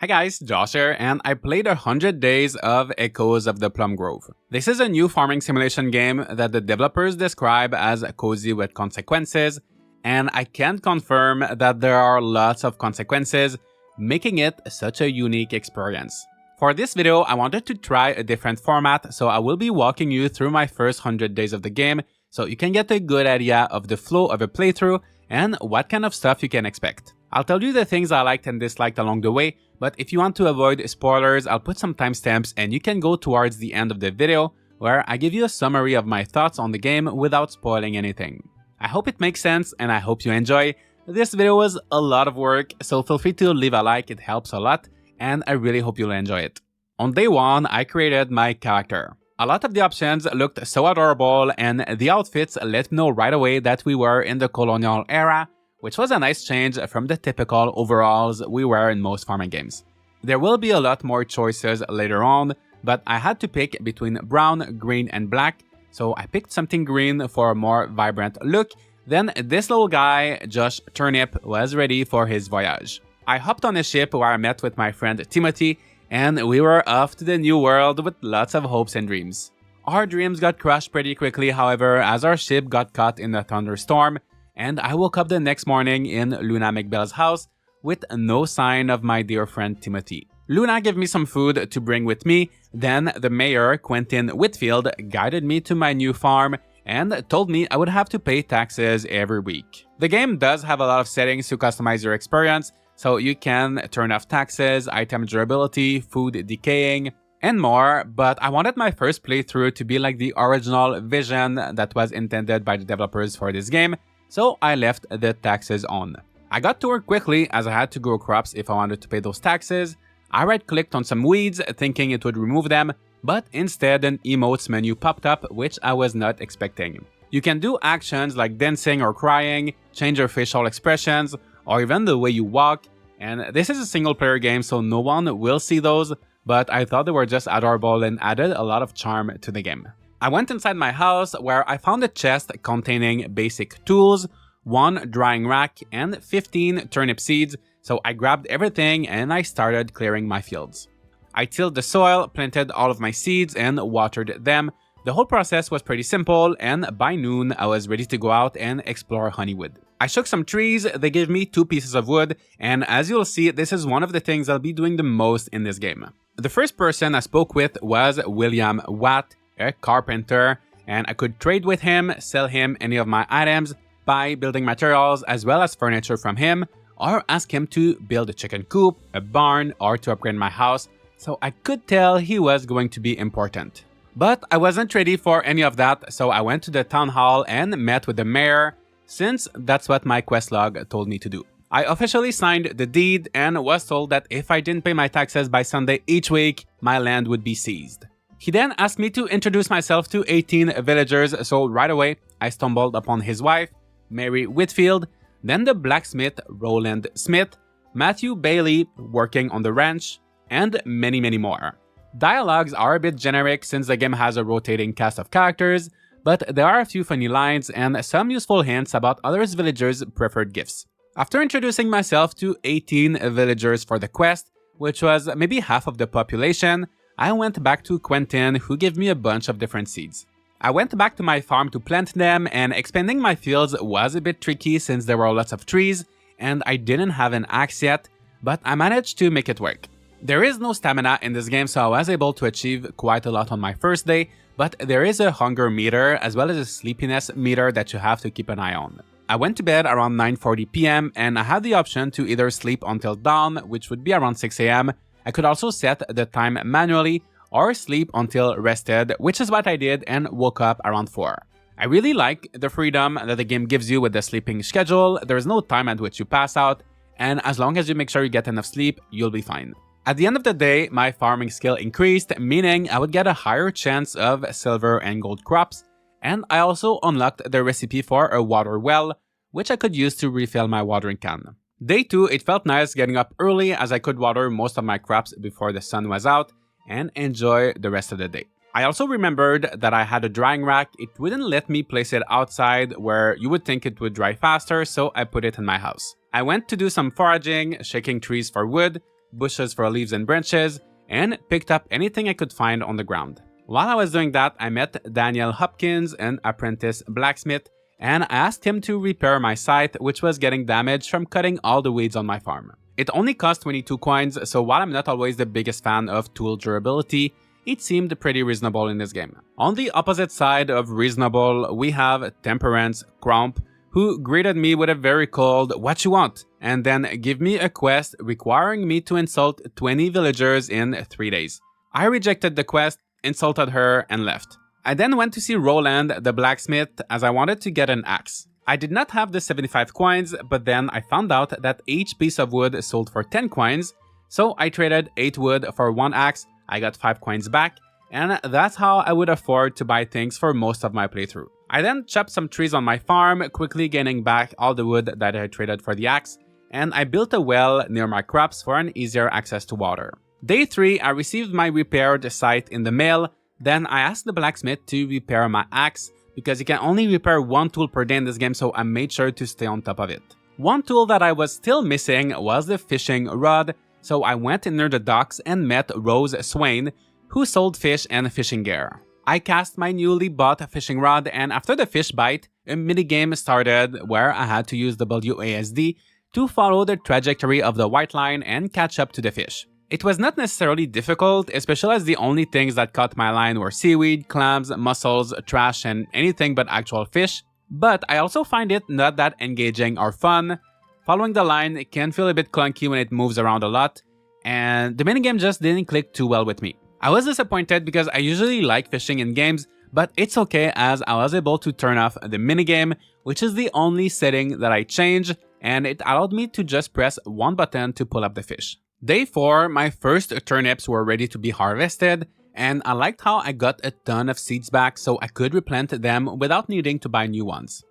Hi guys, Josh here, and I played 100 Days of Echoes of the Plum Grove. This is a new farming simulation game that the developers describe as cozy with consequences, and I can confirm that there are lots of consequences, making it such a unique experience. For this video, I wanted to try a different format, so I will be walking you through my first 100 days of the game, so you can get a good idea of the flow of a playthrough and what kind of stuff you can expect. I'll tell you the things I liked and disliked along the way, but if you want to avoid spoilers, I'll put some timestamps and you can go towards the end of the video where I give you a summary of my thoughts on the game without spoiling anything. I hope it makes sense and I hope you enjoy. This video was a lot of work, so feel free to leave a like, it helps a lot, and I really hope you'll enjoy it. On day 1, I created my character. A lot of the options looked so adorable and the outfits let me know right away that we were in the colonial era, which was a nice change from the typical overalls we wear in most farming games. There will be a lot more choices later on, but I had to pick between brown, green, and black, so I picked something green for a more vibrant look. Then this little guy, Josh Turnip, was ready for his voyage. I hopped on a ship where I met with my friend Timothy, and we were off to the new world with lots of hopes and dreams. Our dreams got crushed pretty quickly, however, as our ship got caught in a thunderstorm, and I woke up the next morning in Luna McBell's house with no sign of my dear friend Timothy. Luna gave me some food to bring with me, then the mayor, Quentin Whitfield, guided me to my new farm and told me I would have to pay taxes every week. The game does have a lot of settings to customize your experience, so you can turn off taxes, item durability, food decaying, and more, but I wanted my first playthrough to be like the original vision that was intended by the developers for this game, so I left the taxes on. I got to work quickly as I had to grow crops if I wanted to pay those taxes. I right-clicked on some weeds thinking it would remove them, but instead an emotes menu popped up which I was not expecting. You can do actions like dancing or crying, change your facial expressions, or even the way you walk, and this is a single player game so no one will see those, but I thought they were just adorable and added a lot of charm to the game. I went inside my house where I found a chest containing basic tools, 1 drying rack, and 15 turnip seeds, so I grabbed everything and I started clearing my fields. I tilled the soil, planted all of my seeds, and watered them. The whole process was pretty simple, and by noon I was ready to go out and explore Honeywood. I shook some trees, they gave me 2 pieces of wood, and as you'll see, this is one of the things I'll be doing the most in this game. The first person I spoke with was William Watt, a carpenter, and I could trade with him, sell him any of my items, buy building materials as well as furniture from him, or ask him to build a chicken coop, a barn, or to upgrade my house, so I could tell he was going to be important. But I wasn't ready for any of that, so I went to the town hall and met with the mayor, since that's what my quest log told me to do. I officially signed the deed and was told that if I didn't pay my taxes by Sunday each week, my land would be seized. He then asked me to introduce myself to 18 villagers, so right away I stumbled upon his wife, Mary Whitfield, then the blacksmith Roland Smith, Matthew Bailey working on the ranch, and many more. Dialogues are a bit generic since the game has a rotating cast of characters, but there are a few funny lines and some useful hints about other villagers' preferred gifts. After introducing myself to 18 villagers for the quest, which was maybe half of the population, I went back to Quentin, who gave me a bunch of different seeds. I went back to my farm to plant them, and expanding my fields was a bit tricky since there were lots of trees, and I didn't have an axe yet, but I managed to make it work. There is no stamina in this game, so I was able to achieve quite a lot on my first day, but there is a hunger meter as well as a sleepiness meter that you have to keep an eye on. I went to bed around 9:40 p.m. and I had the option to either sleep until dawn, which would be around 6 a.m. I could also set the time manually or sleep until rested, which is what I did and woke up around 4. I really like the freedom that the game gives you with the sleeping schedule. There's no time at which you pass out, and as long as you make sure you get enough sleep, you'll be fine. At the end of the day, my farming skill increased, meaning I would get a higher chance of silver and gold crops, and I also unlocked the recipe for a water well, which I could use to refill my watering can. Day 2, it felt nice getting up early as I could water most of my crops before the sun was out and enjoy the rest of the day. I also remembered that I had a drying rack. It wouldn't let me place it outside where you would think it would dry faster, so I put it in my house. I went to do some foraging, shaking trees for wood, bushes for leaves and branches, and picked up anything I could find on the ground. While I was doing that, I met Daniel Hopkins, an apprentice blacksmith, and I asked him to repair my scythe, which was getting damaged from cutting all the weeds on my farm. It only cost 22 coins, so while I'm not always the biggest fan of tool durability, it seemed pretty reasonable in this game. On the opposite side of reasonable, we have Temperance Crump, who greeted me with a very cold "what you want?" and then give me a quest requiring me to insult 20 villagers in 3 days. I rejected the quest, insulted her, and left. I then went to see Roland, the blacksmith, as I wanted to get an axe. I did not have the 75 coins, but then I found out that each piece of wood sold for 10 coins, so I traded 8 wood for 1 axe, I got 5 coins back, and that's how I would afford to buy things for most of my playthrough. I then chopped some trees on my farm, quickly gaining back all the wood that I had traded for the axe, and I built a well near my crops for an easier access to water. Day 3, I received my repaired scythe in the mail, then I asked the blacksmith to repair my axe, because you can only repair 1 tool per day in this game, so I made sure to stay on top of it. One tool that I was still missing was the fishing rod, so I went near the docks and met Rose Swain, who sold fish and fishing gear. I cast my newly bought fishing rod, and after the fish bite, a minigame started where I had to use WASD to follow the trajectory of the white line and catch up to the fish. It was not necessarily difficult, especially as the only things that caught my line were seaweed, clams, mussels, trash, and anything but actual fish, but I also find it not that engaging or fun. Following the line can feel a bit clunky when it moves around a lot, and the minigame just didn't click too well with me. I was disappointed because I usually like fishing in games, but it's okay as I was able to turn off the minigame, which is the only setting that I changed, and it allowed me to just press one button to pull up the fish. Day 4, my first turnips were ready to be harvested, and I liked how I got a ton of seeds back so I could replant them without needing to buy new ones.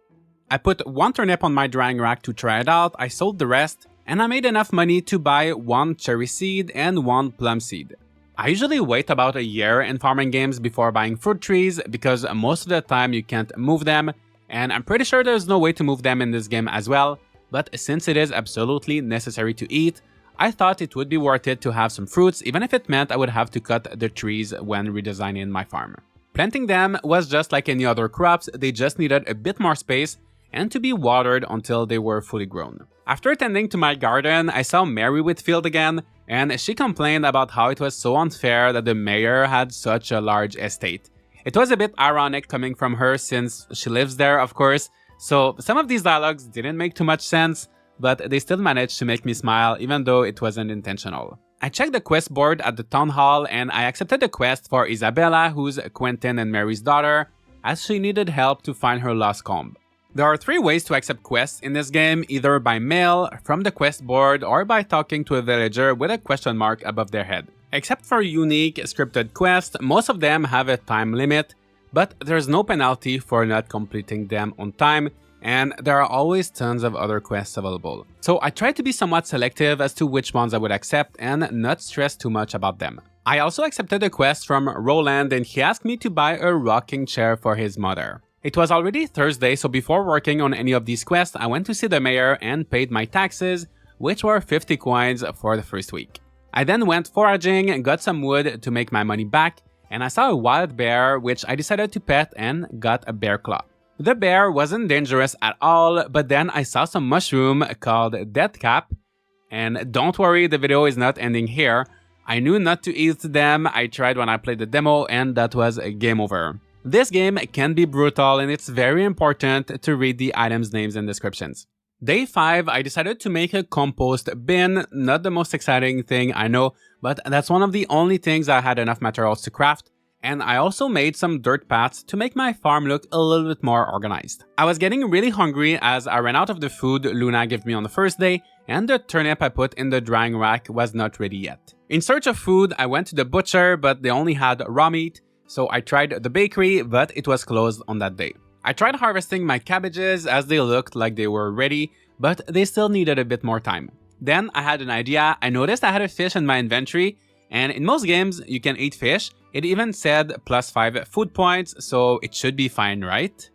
I put 1 turnip on my drying rack to try it out, I sold the rest, and I made enough money to buy 1 cherry seed and 1 plum seed. I usually wait about a year in farming games before buying fruit trees because most of the time you can't move them, and I'm pretty sure there's no way to move them in this game as well, but since it is absolutely necessary to eat, I thought it would be worth it to have some fruits even if it meant I would have to cut the trees when redesigning my farm. Planting them was just like any other crops, they just needed a bit more space and to be watered until they were fully grown. After tending to my garden, I saw Mary Whitfield again, and she complained about how it was so unfair that the mayor had such a large estate. It was a bit ironic coming from her since she lives there, of course, so some of these dialogues didn't make too much sense, but they still managed to make me smile even though it wasn't intentional. I checked the quest board at the town hall and I accepted the quest for Isabella, who's Quentin and Mary's daughter, as she needed help to find her lost comb. There are 3 ways to accept quests in this game, either by mail, from the quest board, or by talking to a villager with a question mark above their head. Except for unique scripted quests, most of them have a time limit, but there's no penalty for not completing them on time, and there are always tons of other quests available. So I tried to be somewhat selective as to which ones I would accept and not stress too much about them. I also accepted a quest from Roland and he asked me to buy a rocking chair for his mother. It was already Thursday, so before working on any of these quests, I went to see the mayor and paid my taxes, which were 50 coins for the first week. I then went foraging, got some wood to make my money back, and I saw a wild bear which I decided to pet and got a bear claw. The bear wasn't dangerous at all, but then I saw some mushroom called death cap, and don't worry, the video is not ending here. I knew not to eat them, I tried when I played the demo and that was a game over. This game can be brutal and it's very important to read the items' names and descriptions. Day 5, I decided to make a compost bin, not the most exciting thing I know, but that's one of the only things I had enough materials to craft, and I also made some dirt paths to make my farm look a little bit more organized. I was getting really hungry as I ran out of the food Luna gave me on the first day, and the turnip I put in the drying rack was not ready yet. In search of food, I went to the butcher, but they only had raw meat, so I tried the bakery, but it was closed on that day. I tried harvesting my cabbages as they looked like they were ready, but they still needed a bit more time. Then I had an idea. I noticed I had a fish in my inventory, and in most games you can eat fish. It even said +5 food points, so it should be fine, right?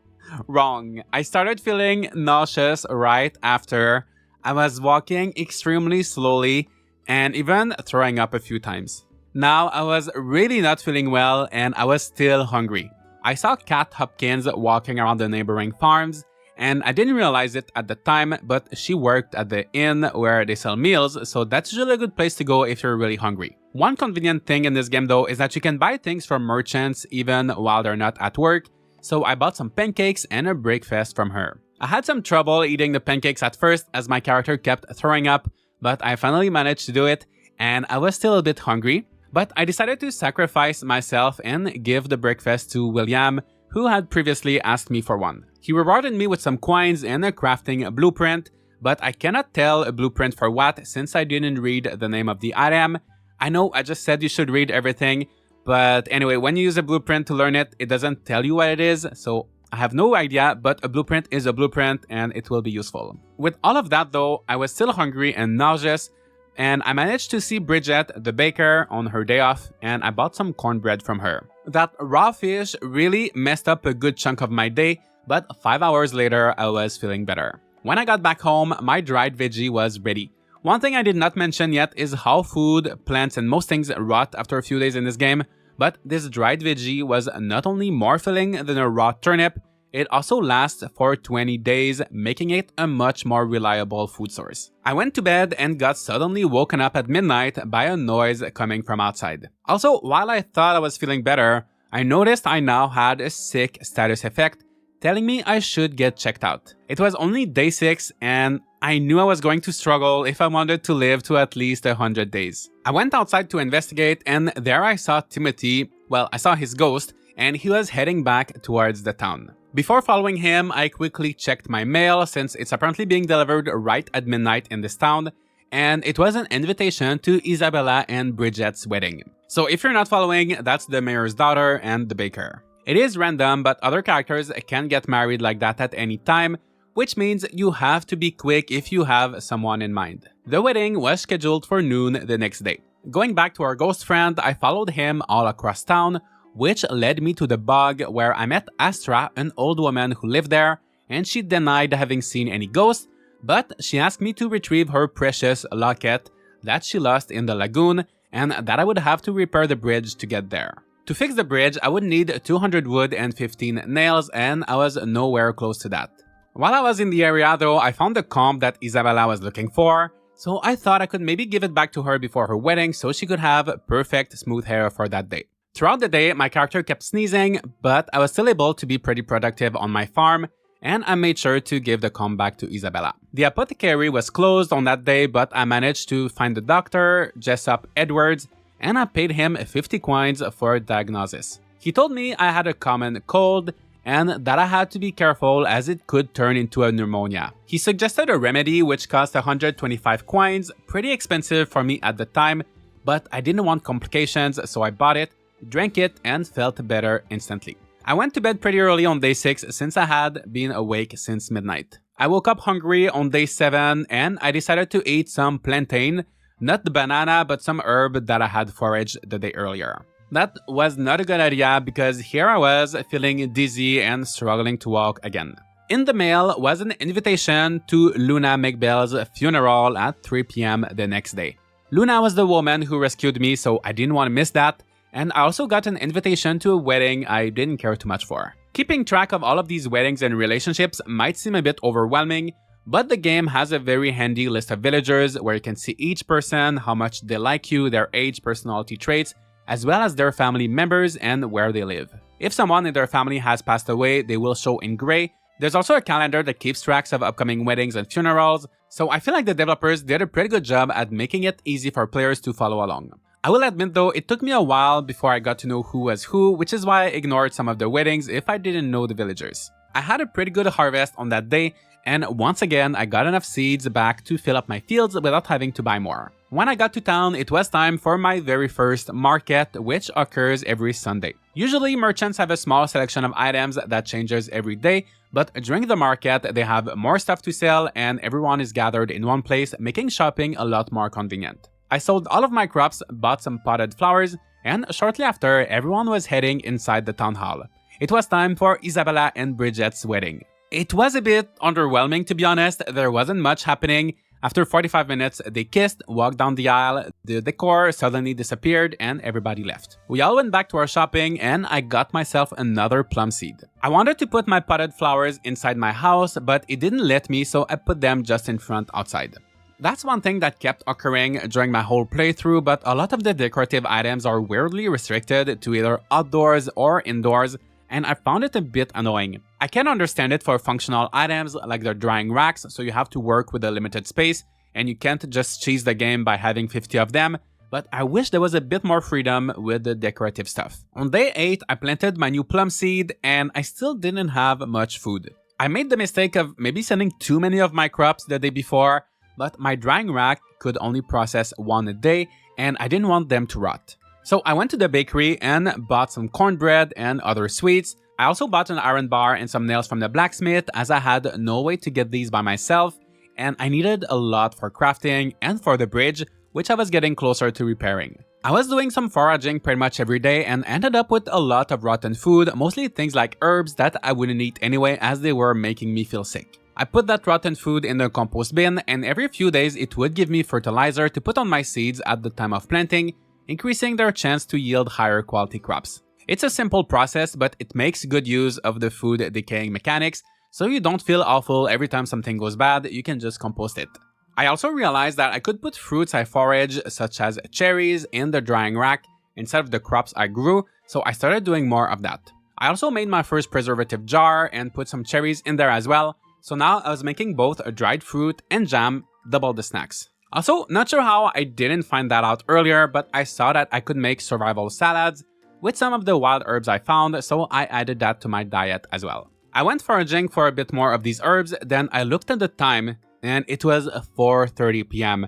Wrong. I started feeling nauseous right after. I was walking extremely slowly, and even throwing up a few times. Now, I was really not feeling well and I was still hungry. I saw Kat Hopkins walking around the neighboring farms, and I didn't realize it at the time, but she worked at the inn where they sell meals, so that's usually a good place to go if you're really hungry. One convenient thing in this game though is that you can buy things from merchants even while they're not at work, so I bought some pancakes and a breakfast from her. I had some trouble eating the pancakes at first as my character kept throwing up, but I finally managed to do it, and I was still a bit hungry, but I decided to sacrifice myself and give the breakfast to William, who had previously asked me for one. He rewarded me with some coins and a crafting blueprint, but I cannot tell a blueprint for what since I didn't read the name of the item. I know I just said you should read everything, but anyway, when you use a blueprint to learn it, it doesn't tell you what it is, so I have no idea, but a blueprint is a blueprint and it will be useful. With all of that though, I was still hungry and nauseous, and I managed to see Bridget, the baker, on her day off, and I bought some cornbread from her. That raw fish really messed up a good chunk of my day, but 5 hours later, I was feeling better. When I got back home, my dried veggie was ready. One thing I did not mention yet is how food, plants, and most things rot after a few days in this game, but this dried veggie was not only more filling than a raw turnip, it also lasts for 20 days, making it a much more reliable food source. I went to bed and got suddenly woken up at midnight by a noise coming from outside. Also, while I thought I was feeling better, I noticed I now had a sick status effect, telling me I should get checked out. It was only day 6 and I knew I was going to struggle if I wanted to live to at least 100 days. I went outside to investigate and there I saw Timothy, well, I saw his ghost, and he was heading back towards the town. Before following him, I quickly checked my mail since it's apparently being delivered right at midnight in this town, and it was an invitation to Isabella and Bridget's wedding. So if you're not following, that's the mayor's daughter and the baker. It is random, but other characters can get married like that at any time, which means you have to be quick if you have someone in mind. The wedding was scheduled for noon the next day. Going back to our ghost friend, I followed him all across town, which led me to the bog where I met Astra, an old woman who lived there, and she denied having seen any ghosts, but she asked me to retrieve her precious locket that she lost in the lagoon, and that I would have to repair the bridge to get there. To fix the bridge, I would need 200 wood and 15 nails, and I was nowhere close to that. While I was in the area though, I found the comb that Isabella was looking for, so I thought I could maybe give it back to her before her wedding so she could have perfect smooth hair for that day. Throughout the day, my character kept sneezing, but I was still able to be pretty productive on my farm, and I made sure to give the comb back to Isabella. The apothecary was closed on that day, but I managed to find the doctor, Jessup Edwards, and I paid him 50 coins for a diagnosis. He told me I had a common cold, and that I had to be careful as it could turn into a pneumonia. He suggested a remedy which cost 125 coins, pretty expensive for me at the time, but I didn't want complications, so I bought it, drank it, and felt better instantly. I went to bed pretty early on day 6 since I had been awake since midnight. I woke up hungry on day 7 and I decided to eat some plantain, not the banana but some herb that I had foraged the day earlier. That was not a good idea because here I was feeling dizzy and struggling to walk again. In the mail was an invitation to Luna McBell's funeral at 3 p.m. the next day. Luna was the woman who rescued me, so I didn't want to miss that, and I also got an invitation to a wedding I didn't care too much for. Keeping track of all of these weddings and relationships might seem a bit overwhelming, but the game has a very handy list of villagers where you can see each person, how much they like you, their age, personality traits, as well as their family members and where they live. If someone in their family has passed away, they will show in gray. There's also a calendar that keeps tracks of upcoming weddings and funerals, so I feel like the developers did a pretty good job at making it easy for players to follow along. I will admit though, it took me a while before I got to know who was who, which is why I ignored some of the weddings if I didn't know the villagers. I had a pretty good harvest on that day, and once again I got enough seeds back to fill up my fields without having to buy more. When I got to town, it was time for my very first market, which occurs every Sunday. Usually merchants have a small selection of items that changes every day, but during the market they have more stuff to sell and everyone is gathered in one place, making shopping a lot more convenient. I sold all of my crops, bought some potted flowers, and shortly after everyone was heading inside the town hall. It was time for Isabella and Bridget's wedding. It was a bit underwhelming to be honest, there wasn't much happening. After 45 minutes, they kissed, walked down the aisle, the decor suddenly disappeared, and everybody left. We all went back to our shopping, and I got myself another plum seed. I wanted to put my potted flowers inside my house, but it didn't let me, so I put them just in front outside. That's one thing that kept occurring during my whole playthrough, but a lot of the decorative items are weirdly restricted to either outdoors or indoors, and I found it a bit annoying. I can understand it for functional items like the drying racks, so you have to work with a limited space, and you can't just cheese the game by having 50 of them, but I wish there was a bit more freedom with the decorative stuff. On day 8, I planted my new plum seed, and I still didn't have much food. I made the mistake of maybe sending too many of my crops the day before, but my drying rack could only process one a day, and I didn't want them to rot. So I went to the bakery and bought some cornbread and other sweets. I also bought an iron bar and some nails from the blacksmith, as I had no way to get these by myself, and I needed a lot for crafting and for the bridge, which I was getting closer to repairing. I was doing some foraging pretty much every day and ended up with a lot of rotten food, mostly things like herbs that I wouldn't eat anyway, as they were making me feel sick. I put that rotten food in the compost bin, and every few days it would give me fertilizer to put on my seeds at the time of planting, increasing their chance to yield higher quality crops. It's a simple process, but it makes good use of the food decaying mechanics, so you don't feel awful every time something goes bad, you can just compost it. I also realized that I could put fruits I forage, such as cherries, in the drying rack instead of the crops I grew, so I started doing more of that. I also made my first preservative jar and put some cherries in there as well, so now I was making both a dried fruit and jam, double the snacks. Also, not sure how I didn't find that out earlier, but I saw that I could make survival salads with some of the wild herbs I found, so I added that to my diet as well. I went foraging for a bit more of these herbs, then I looked at the time, and it was 4:30 p.m.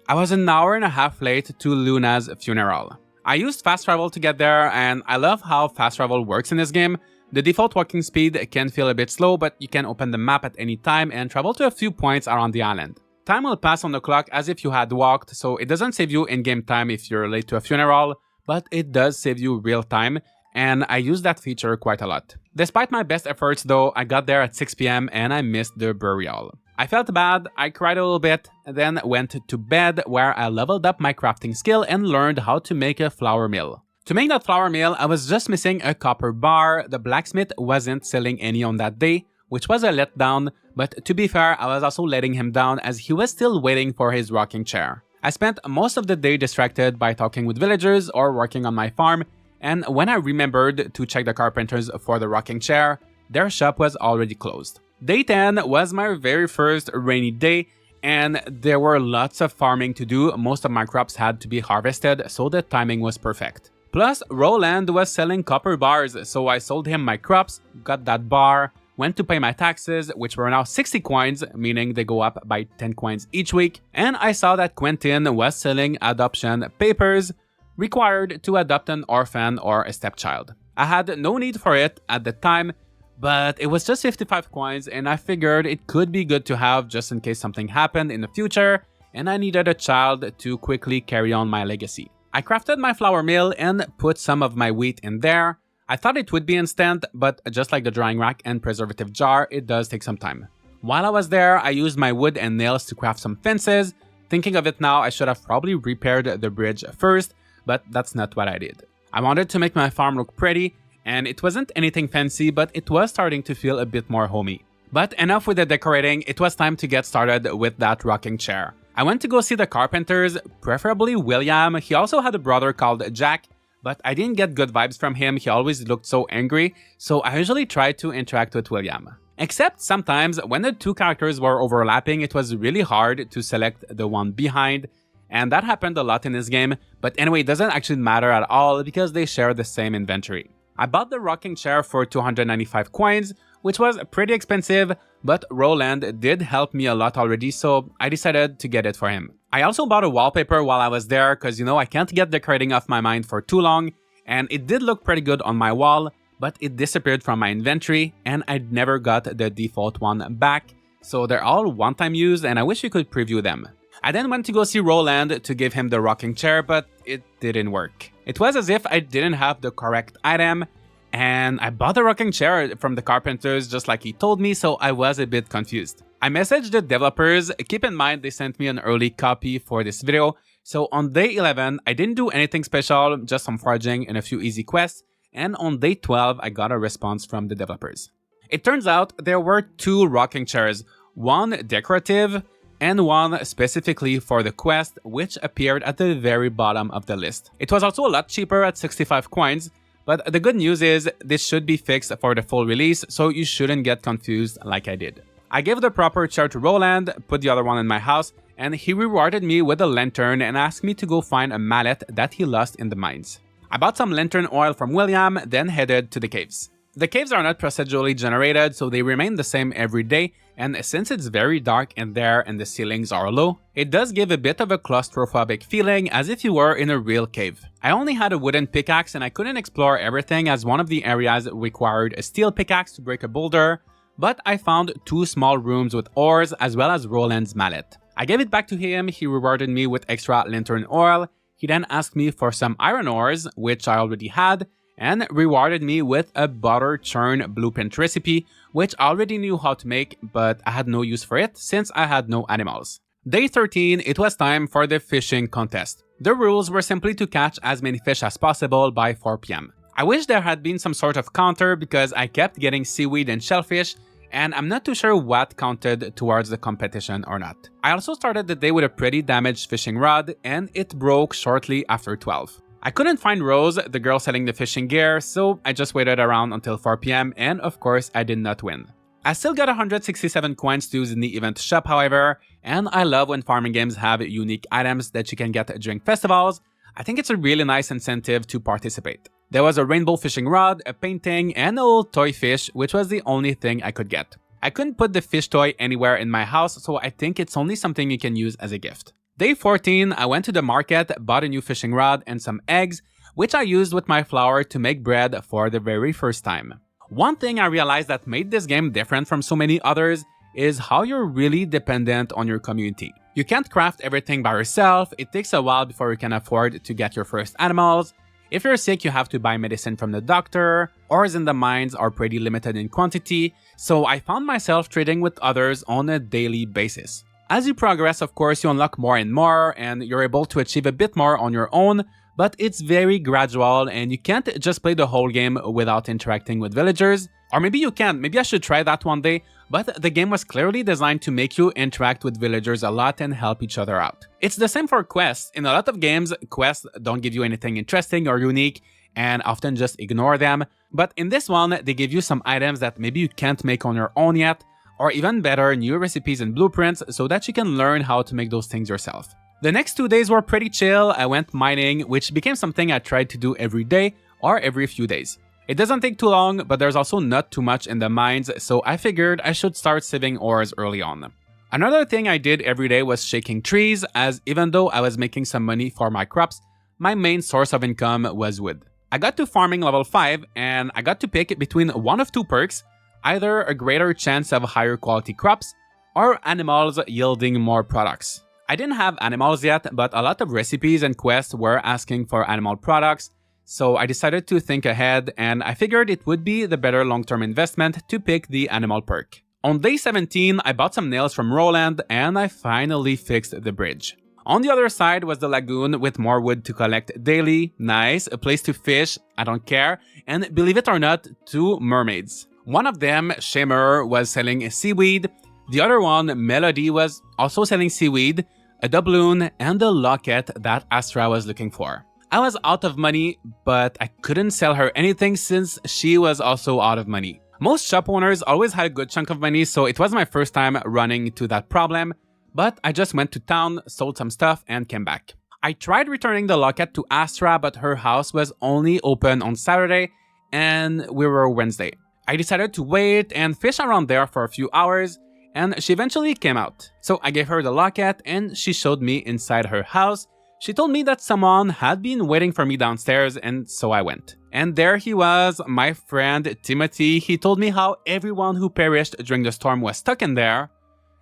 I was an hour and a half late to Luna's funeral. I used fast travel to get there, and I love how fast travel works in this game. The default walking speed can feel a bit slow, but you can open the map at any time and travel to a few points around the island. Time will pass on the clock as if you had walked, so it doesn't save you in-game time if you're late to a funeral, but it does save you real time, and I use that feature quite a lot. Despite my best efforts though, I got there at 6 p.m. and I missed the burial. I felt bad, I cried a little bit, then went to bed where I leveled up my crafting skill and learned how to make a flour mill. To make that flour mill, I was just missing a copper bar. The blacksmith wasn't selling any on that day, which was a letdown, but to be fair, I was also letting him down as he was still waiting for his rocking chair. I spent most of the day distracted by talking with villagers or working on my farm, and when I remembered to check the carpenters for the rocking chair, their shop was already closed. Day 10 was my very first rainy day, and there were lots of farming to do. Most of my crops had to be harvested, so the timing was perfect. Plus, Roland was selling copper bars, so I sold him my crops, got that bar, went to pay my taxes, which were now 60 coins, meaning they go up by 10 coins each week, and I saw that Quentin was selling adoption papers required to adopt an orphan or a stepchild. I had no need for it at the time, but it was just 55 coins, and I figured it could be good to have just in case something happened in the future, and I needed a child to quickly carry on my legacy. I crafted my flour mill and put some of my wheat in there. I thought it would be instant, but just like the drying rack and preservative jar, it does take some time. While I was there, I used my wood and nails to craft some fences. Thinking of it now, I should have probably repaired the bridge first, but that's not what I did. I wanted to make my farm look pretty, and it wasn't anything fancy, but it was starting to feel a bit more homey. But enough with the decorating, it was time to get started with that rocking chair. I went to go see the carpenters, preferably William. He also had a brother called Jack, but I didn't get good vibes from him. He always looked so angry, so I usually tried to interact with William. Except sometimes when the two characters were overlapping, it was really hard to select the one behind, and that happened a lot in this game, but anyway, it doesn't actually matter at all because they share the same inventory. I bought the rocking chair for 295 coins, which was pretty expensive, but Roland did help me a lot already, so I decided to get it for him. I also bought a wallpaper while I was there because, I can't get decorating off my mind for too long, and it did look pretty good on my wall, but it disappeared from my inventory, and I never got the default one back, so they're all one-time use, and I wish you could preview them. I then went to go see Roland to give him the rocking chair, but it didn't work. It was as if I didn't have the correct item, and I bought the rocking chair from the carpenters just like he told me, so I was a bit confused. I messaged the developers. Keep in mind they sent me an early copy for this video. So on day 11, I didn't do anything special, just some foraging and a few easy quests. And on day 12, I got a response from the developers. It turns out there were 2 rocking chairs, one decorative and one specifically for the quest, which appeared at the very bottom of the list. It was also a lot cheaper at 65 coins, but the good news is this should be fixed for the full release, so you shouldn't get confused like I did. I gave the proper chair to Roland, put the other one in my house, and he rewarded me with a lantern and asked me to go find a mallet that he lost in the mines. I bought some lantern oil from William, then headed to the caves. The caves are not procedurally generated, so they remain the same every day, and since it's very dark in there and the ceilings are low, it does give a bit of a claustrophobic feeling as if you were in a real cave. I only had a wooden pickaxe and I couldn't explore everything as one of the areas required a steel pickaxe to break a boulder, but I found 2 small rooms with ores as well as Roland's mallet. I gave it back to him, he rewarded me with extra lantern oil, he then asked me for some iron ores, which I already had, and rewarded me with a butter churn blueprint recipe, which I already knew how to make, but I had no use for it since I had no animals. Day 13, it was time for the fishing contest. The rules were simply to catch as many fish as possible by 4 PM. I wish there had been some sort of counter because I kept getting seaweed and shellfish, and I'm not too sure what counted towards the competition or not. I also started the day with a pretty damaged fishing rod, and it broke shortly after 12. I couldn't find Rose, the girl selling the fishing gear, so I just waited around until 4 PM and of course I did not win. I still got 167 coins to use in the event shop however, and I love when farming games have unique items that you can get during festivals. I think it's a really nice incentive to participate. There was a rainbow fishing rod, a painting, and a little toy fish, which was the only thing I could get. I couldn't put the fish toy anywhere in my house, so I think it's only something you can use as a gift. Day 14, I went to the market, bought a new fishing rod and some eggs, which I used with my flour to make bread for the very first time. One thing I realized that made this game different from so many others is how you're really dependent on your community. You can't craft everything by yourself, it takes a while before you can afford to get your first animals. If you're sick, you have to buy medicine from the doctor, ores in the mines are pretty limited in quantity, so I found myself trading with others on a daily basis. As you progress, of course, you unlock more and more, and you're able to achieve a bit more on your own, but it's very gradual and you can't just play the whole game without interacting with villagers. Or maybe you can, maybe I should try that one day, but the game was clearly designed to make you interact with villagers a lot and help each other out. It's the same for quests. In a lot of games, quests don't give you anything interesting or unique, and often just ignore them, but in this one, they give you some items that maybe you can't make on your own yet, or even better, new recipes and blueprints so that you can learn how to make those things yourself. The next 2 days were pretty chill. I went mining, which became something I tried to do every day or every few days. It doesn't take too long, but there's also not too much in the mines, so I figured I should start saving ores early on. Another thing I did every day was shaking trees, as even though I was making some money for my crops, my main source of income was wood. I got to farming level 5, and I got to pick between one of 2 perks, either a greater chance of higher quality crops, or animals yielding more products. I didn't have animals yet, but a lot of recipes and quests were asking for animal products, so I decided to think ahead and I figured it would be the better long-term investment to pick the animal perk. On day 17, I bought some nails from Roland and I finally fixed the bridge. On the other side was the lagoon with more wood to collect daily, nice, a place to fish, I don't care, and believe it or not, 2 mermaids. One of them, Shimmer, was selling seaweed, the other one, Melody, was also selling seaweed, a doubloon, and the locket that Astra was looking for. I was out of money, but I couldn't sell her anything since she was also out of money. Most shop owners always had a good chunk of money, so it was my first time running into that problem, but I just went to town, sold some stuff, and came back. I tried returning the locket to Astra, but her house was only open on Saturday, and we were Wednesday. I decided to wait and fish around there for a few hours, and she eventually came out. So I gave her the locket, and she showed me inside her house. She told me that someone had been waiting for me downstairs, and so I went. And there he was, my friend Timothy. He told me how everyone who perished during the storm was stuck in there,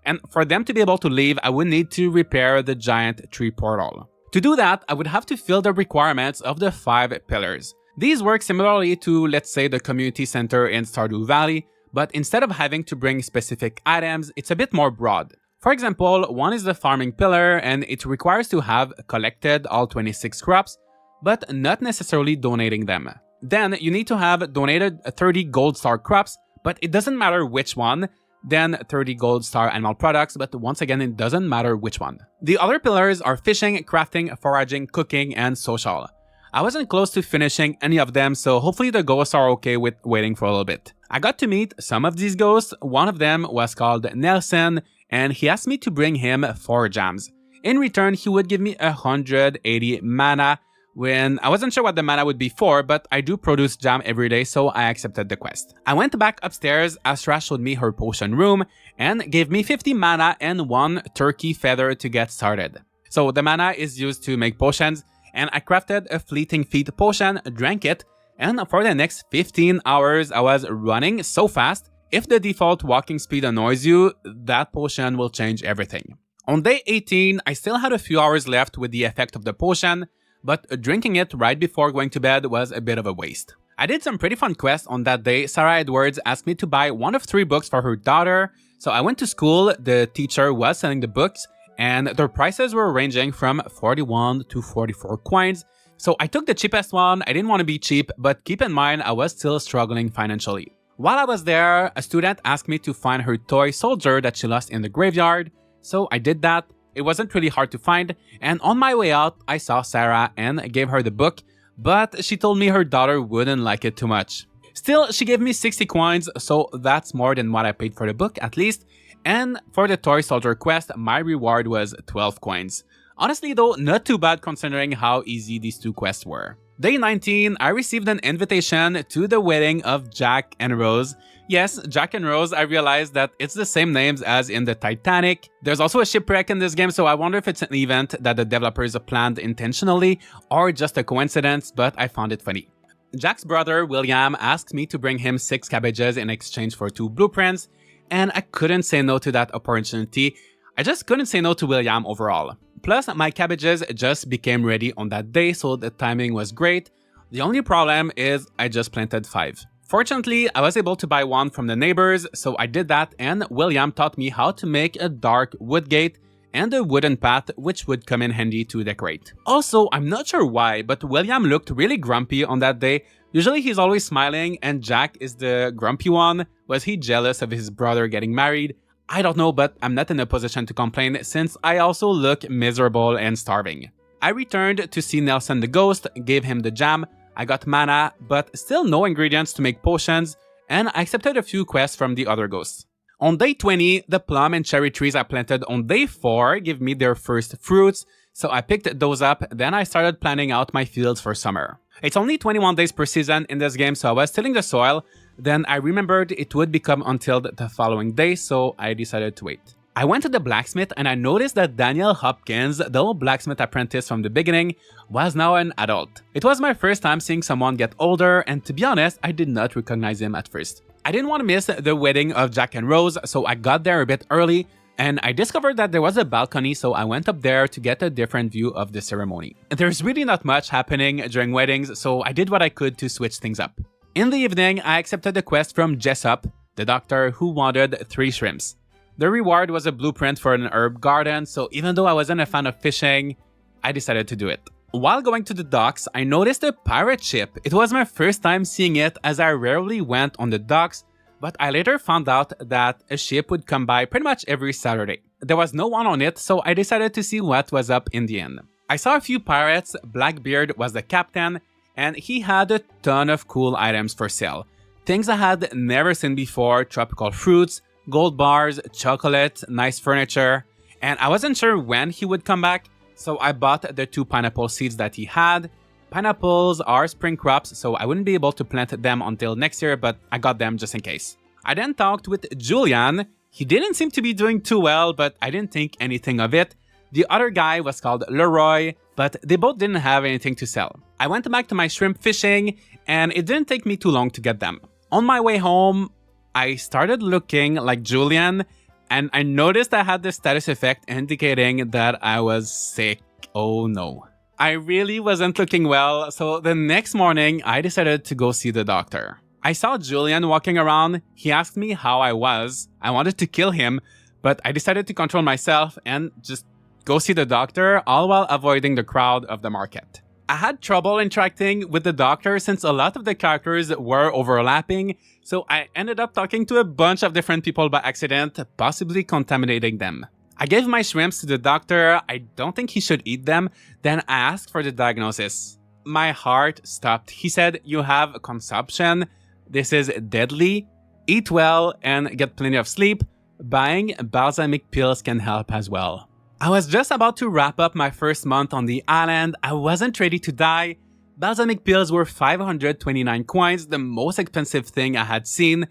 and for them to be able to leave, I would need to repair the giant tree portal. To do that, I would have to fill the requirements of the 5 pillars. These work similarly to, let's say, the community center in Stardew Valley, but instead of having to bring specific items, it's a bit more broad. For example, one is the farming pillar, and it requires to have collected all 26 crops, but not necessarily donating them. Then you need to have donated 30 gold star crops, but it doesn't matter which one. Then 30 gold star animal products, but once again, it doesn't matter which one. The other pillars are fishing, crafting, foraging, cooking, and social. I wasn't close to finishing any of them, so hopefully the ghosts are okay with waiting for a little bit. I got to meet some of these ghosts. One of them was called Nelson, and he asked me to bring him 4 jams. In return, he would give me 180 mana, when I wasn't sure what the mana would be for, but I do produce jam every day, so I accepted the quest. I went back upstairs. Astra showed me her potion room and gave me 50 mana and 1 turkey feather to get started. So the mana is used to make potions, and I crafted a fleeting feet potion, drank it, and for the next 15 hours I was running so fast. If the default walking speed annoys you, that potion will change everything. On day 18, I still had a few hours left with the effect of the potion, but drinking it right before going to bed was a bit of a waste. I did some pretty fun quests on that day. Sarah Edwards asked me to buy one of 3 books for her daughter, so I went to school. The teacher was selling the books, and their prices were ranging from 41 to 44 coins, so I took the cheapest one. I didn't want to be cheap, but keep in mind I was still struggling financially. While I was there, a student asked me to find her toy soldier that she lost in the graveyard, so I did that. It wasn't really hard to find, and on my way out, I saw Sarah and gave her the book, but she told me her daughter wouldn't like it too much. Still, she gave me 60 coins, so that's more than what I paid for the book at least, and for the Toy Soldier quest, my reward was 12 coins. Honestly though, not too bad considering how easy these 2 quests were. Day 19, I received an invitation to the wedding of Jack and Rose. Yes, Jack and Rose, I realized that it's the same names as in the Titanic. There's also a shipwreck in this game, so I wonder if it's an event that the developers planned intentionally or just a coincidence, but I found it funny. Jack's brother, William, asked me to bring him 6 cabbages in exchange for 2 blueprints, and I couldn't say no to that opportunity. I just couldn't say no to William overall. Plus, my cabbages just became ready on that day, so the timing was great. The only problem is I just planted 5. Fortunately, I was able to buy one from the neighbors, so I did that, and William taught me how to make a dark wood gate and a wooden path, which would come in handy to decorate. Also, I'm not sure why, but William looked really grumpy on that day. Usually he's always smiling, and Jack is the grumpy one. Was he jealous of his brother getting married? I don't know, but I'm not in a position to complain since I also look miserable and starving. I returned to see Nelson the ghost, gave him the jam, I got mana, but still no ingredients to make potions, and I accepted a few quests from the other ghosts. On day 20, the plum and cherry trees I planted on day 4 gave me their first fruits, so I picked those up, then I started planning out my fields for summer. It's only 21 days per season in this game, so I was tilling the soil. Then I remembered it would become until the following day, so I decided to wait. I went to the blacksmith and I noticed that Daniel Hopkins, the old blacksmith apprentice from the beginning, was now an adult. It was my first time seeing someone get older, and to be honest, I did not recognize him at first. I didn't want to miss the wedding of Jack and Rose, so I got there a bit early, and I discovered that there was a balcony, so I went up there to get a different view of the ceremony. There's really not much happening during weddings, so I did what I could to switch things up. In the evening, I accepted a quest from Jessup, the doctor who wanted 3 shrimps. The reward was a blueprint for an herb garden, so even though I wasn't a fan of fishing, I decided to do it. While going to the docks, I noticed a pirate ship. It was my first time seeing it, as I rarely went on the docks, but I later found out that a ship would come by pretty much every Saturday. There was no one on it, so I decided to see what was up in the inn. I saw a few pirates. Blackbeard was the captain, and he had a ton of cool items for sale. Things I had never seen before: tropical fruits, gold bars, chocolate, nice furniture, and I wasn't sure when he would come back, so I bought the 2 pineapple seeds that he had. Pineapples are spring crops, so I wouldn't be able to plant them until next year, but I got them just in case. I then talked with Julian. He didn't seem to be doing too well, but I didn't think anything of it. The other guy was called Leroy, but they both didn't have anything to sell. I went back to my shrimp fishing, and it didn't take me too long to get them. On my way home, I started looking like Julian, and I noticed I had the status effect indicating that I was sick. Oh no. I really wasn't looking well, so the next morning I decided to go see the doctor. I saw Julian walking around. He asked me how I was. I wanted to kill him, but I decided to control myself and just go see the doctor, all while avoiding the crowd of the market. I had trouble interacting with the doctor since a lot of the characters were overlapping, so I ended up talking to a bunch of different people by accident, possibly contaminating them. I gave my shrimps to the doctor. I don't think he should eat them. Then I asked for the diagnosis. My heart stopped. He said, "You have consumption. This is deadly. Eat well and get plenty of sleep. Buying balsamic pills can help as well." I was just about to wrap up my first month on the island. I wasn't ready to die. Balsamic pills were 529 coins, the most expensive thing I had seen,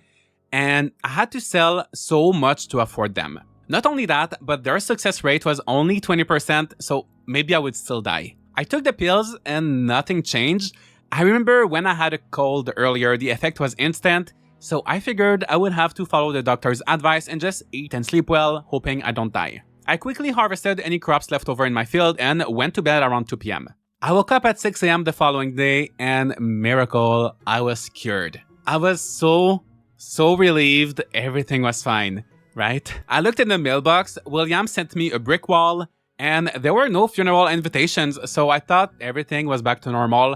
and I had to sell so much to afford them. Not only that, but their success rate was only 20%, so maybe I would still die. I took the pills and nothing changed. I remember when I had a cold earlier, the effect was instant, so I figured I would have to follow the doctor's advice and just eat and sleep well, hoping I don't die. I quickly harvested any crops left over in my field and went to bed around 2 p.m. I woke up at 6 a.m. the following day and miracle, I was cured. I was so relieved everything was fine, right? I looked in the mailbox, William sent me a brick wall, and there were no funeral invitations, so I thought everything was back to normal.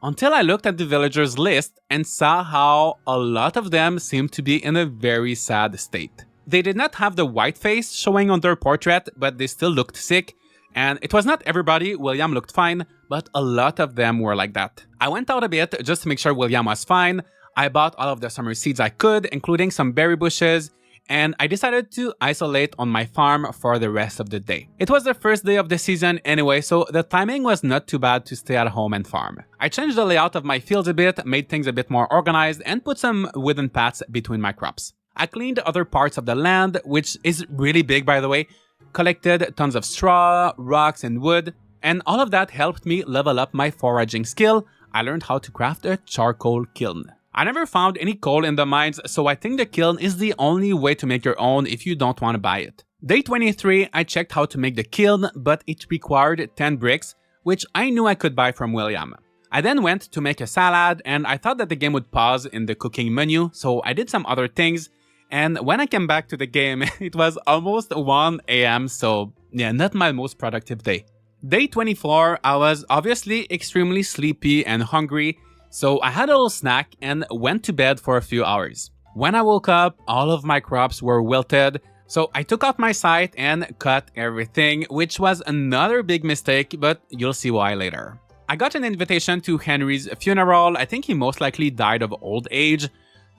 Until I looked at the villagers list and saw how a lot of them seemed to be in a very sad state. They did not have the white face showing on their portrait, but they still looked sick. And it was not everybody. William looked fine, but a lot of them were like that. I went out a bit just to make sure William was fine. I bought all of the summer seeds I could, including some berry bushes, and I decided to isolate on my farm for the rest of the day. It was the first day of the season anyway, so the timing was not too bad to stay at home and farm. I changed the layout of my fields a bit, made things a bit more organized, and put some wooden paths between my crops. I cleaned other parts of the land, which is really big by the way, collected tons of straw, rocks, and wood, and all of that helped me level up my foraging skill. I learned how to craft a charcoal kiln. I never found any coal in the mines, so I think the kiln is the only way to make your own if you don't want to buy it. Day 23, I checked how to make the kiln, but it required 10 bricks, which I knew I could buy from William. I then went to make a salad, and I thought that the game would pause in the cooking menu, so I did some other things. And when I came back to the game, it was almost 1 a.m, so yeah, not my most productive day. Day 24, I was obviously extremely sleepy and hungry, so I had a little snack and went to bed for a few hours. When I woke up, all of my crops were wilted, so I took out my scythe and cut everything, which was another big mistake, but you'll see why later. I got an invitation to Henry's funeral. I think he most likely died of old age.